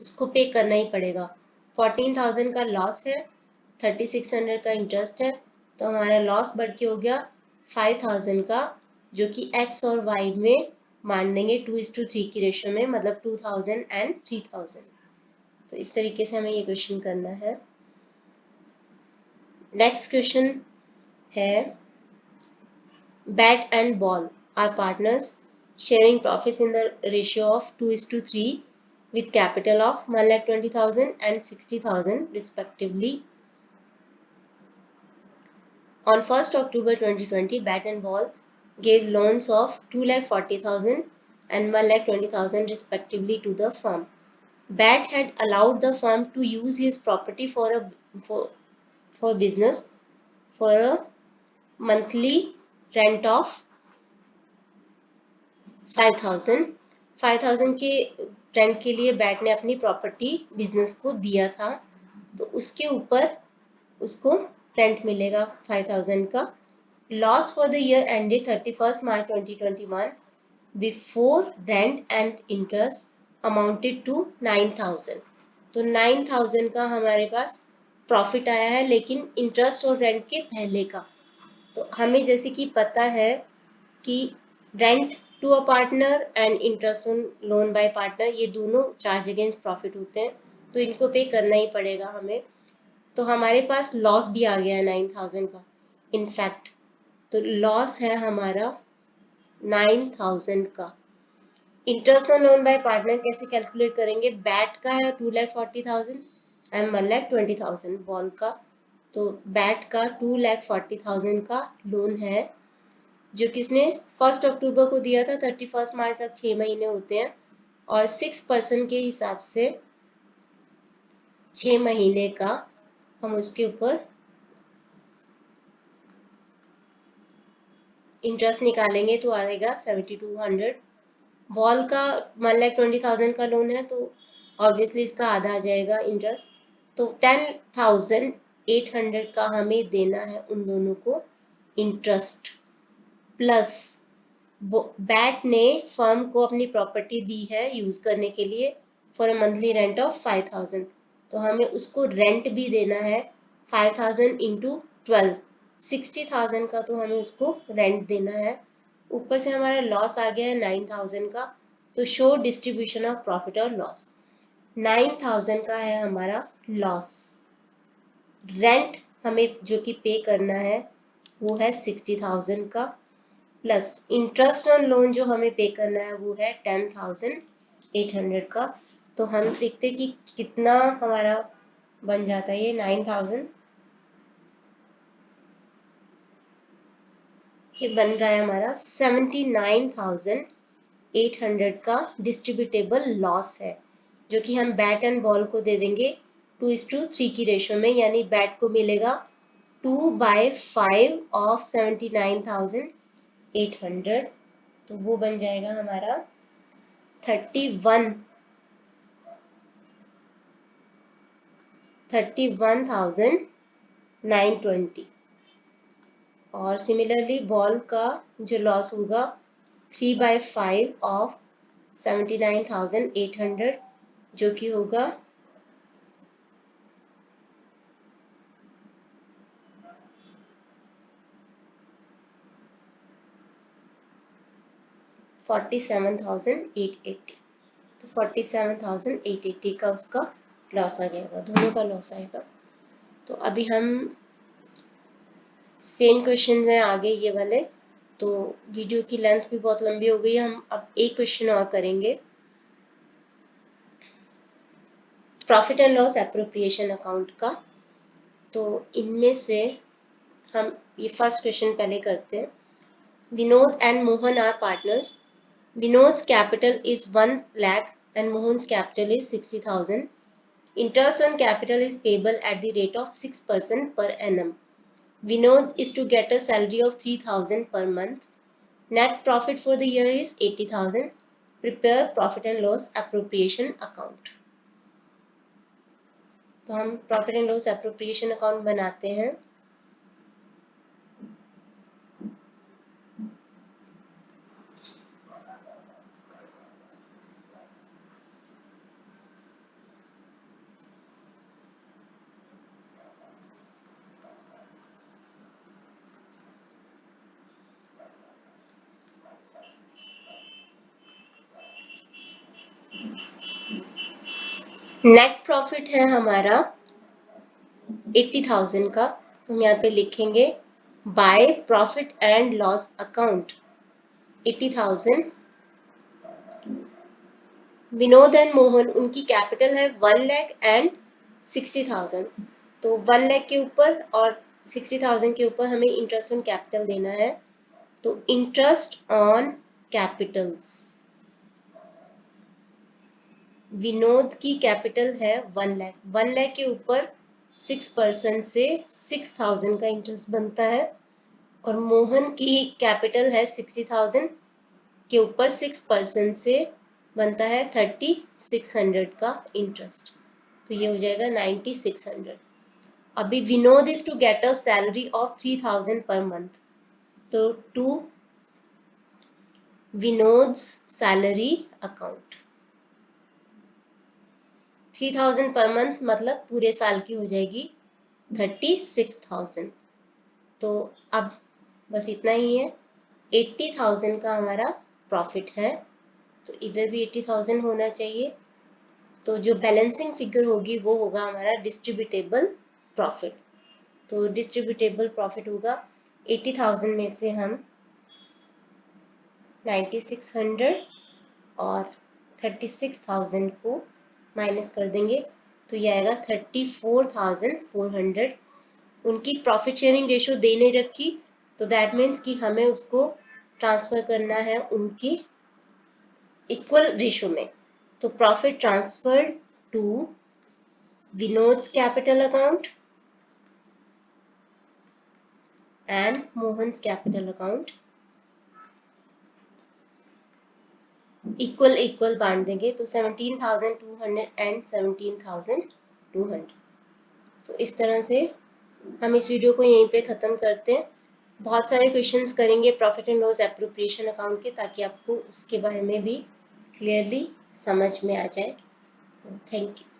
उसको पे करना ही पड़ेगा। 14,000 का लॉस है, 3600 का इंटरेस्ट है, तो हमारा लॉस बढ़ के हो गया 5000 का, जो कि x और y में मान देंगे 2:3 की रेशियो में, मतलब 2000 एंड 3000। तो इस तरीके से हमें ये क्वेश्चन करना है। नेक्स्ट क्वेश्चन है, bat and ball are partners sharing profits in the ratio of 2:3 with capital of 1,20,000 and 60,000 respectively. On 1st October 2020, Bat and Ball gave loans of 2,40,000 and 1,20,000 respectively to the firm. Bat had allowed the firm to use his property for business for a monthly rent of 5,000 के rent के लिए bat ने अपनी property business को दिया था, तो उसके ऊपर उसको रेंट मिलेगा 5,000 का। Loss for the year ended 31 March 2021 before rent and interest amounted to 9,000। तो 9,000 का हमारे पास प्रॉफिट आया है, लेकिन इंटरेस्ट और रेंट के पहले का। तो हमें जैसे कि पता है कि rent to a partner and interest on loan by partner, ये दोनों चार्ज अगेंस्ट प्रॉफिट होते हैं, तो इनको पे करना ही पड़ेगा हमें। तो हमारे पास लॉस भी आ गया है 9,000 का इनफैक्ट, तो लॉस है हमारा 9,000 का। Interest on loan by partner कैसे कैलकुलेट करेंगे? बैट का है 2,40,000 एंड 1,20,000 बॉल का, तो बैट का 2,40,000 का लोन है, जो किसने 1 अक्टूबर को दिया था, 31 मार्च तक 6 महीने होते हैं, और 6% के हिसाब से 6 महीने का हम उसके ऊपर इंटरेस्ट निकालेंगे तो आएगा 7,200। बॉल का 1,20,000 का लोन है, तो ऑब्वियसली इसका आधा आ जाएगा इंटरेस्ट, तो 10,800 का हमें देना है उन दोनों को इंटरेस्ट। प्लस बैट ने फर्म को अपनी प्रॉपर्टी दी है यूज करने के लिए for a monthly rent of 5,000, तो हमें उसको रेंट भी देना है 5,000 इंटू 12, 60,000 का तो हमें उसको रेंट देना है। ऊपर से हमारा लॉस आ गया है 9,000 का, तो शो डिस्ट्रीब्यूशन ऑफ प्रॉफिट और लॉस। 9,000 का है हमारा लॉस। रेंट हमें जो कि पे करना है वो है 60,000 का, प्लस इंटरेस्ट ऑन लोन जो हमें पे करना है वो है 10,800 का। तो हम देखते कि कितना हमारा बन जाता है, ये 9,000 ये बन रहा है हमारा 79,800 का डिस्ट्रीब्यूटेबल लॉस है, जो कि हम बैट एंड बॉल को दे देंगे 2:3 की रेशियो में, यानी बैट को मिलेगा 2/5 ऑफ 79,800, तो वो बन जाएगा हमारा 31,920। और सिमिलरली बॉल का जो लॉस होगा 3/5 ऑफ 79,800, जो कि होगा 47,880। तो 47,880 का उसका लॉस आ जाएगा, दोनों का लॉस आएगा। तो अभी हम सेम क्वेश्चन हैं आगे ये वाले, तो वीडियो की लेंथ भी बहुत लंबी हो गई है, हम अब एक क्वेश्चन और करेंगे, profit and loss appropriation account का। तो इनमें से हम ये फर्स्ट क्वेश्चन पहले करते हैं। Vinod and Mohan are partners. Vinod's capital is 1 lakh and Mohan's capital is 60,000. Interest on capital is payable at the rate of 6% per annum. Vinod is to get a salary of 3,000 per month. Net profit for the year is 80,000. Prepare profit and loss appropriation account. तो हम profit and loss appropriation account बनाते हैं। Net profit है हमारा 80,000 का, तो हम यहाँ पे लिखेंगे bye profit and loss account 80,000। Vinod and Mohan, उनकी कैपिटल है 1 लाख एंड 60,000। तो 1 लाख के ऊपर और 60,000 के ऊपर हमें इंटरेस्ट ऑन कैपिटल देना है। तो इंटरेस्ट ऑन कैपिटल्स, विनोद की कैपिटल है 1 लाख, 1 लाख के ऊपर 6% से 6,000 का इंटरेस्ट बनता है। और मोहन की कैपिटल है 60,000 के ऊपर 6% से बनता है 3600 का इंटरेस्ट। तो ये हो जाएगा 9600। अभी Vinod is to get a salary of 3000 per month, तो to Vinod's salary account 3000 per month मतलब पूरे साल की हो जाएगी 36,000। तो अब बस इतना ही है। 80,000 का हमारा प्रॉफिट है, तो इधर भी 80,000 होना चाहिए। तो जो बैलेंसिंग फिगर होगी वो होगा हमारा डिस्ट्रीब्यूटेबल प्रॉफिट। तो डिस्ट्रीब्यूटेबल प्रॉफिट होगा 80,000 में से हम 9600 और 36,000 को माइनस कर देंगे, तो ये आएगा 34,400। उनकी प्रॉफिट शेयरिंग रेशियो दे नहीं रखी, तो दैट मीन्स कि हमें उसको ट्रांसफर करना है उनकी इक्वल रेशियो में। तो profit transfer to Vinod's capital account and Mohan's capital account equal equal बांट देंगे, तो 17,200 एंड 17,200। तो इस तरह से हम इस वीडियो को यहीं पे ख़त्म करते हैं। बहुत सारे क्वेश्चंस करेंगे profit and loss appropriation account के, ताकि आपको उसके बारे में भी क्लियरली समझ में आ जाए। Thank you.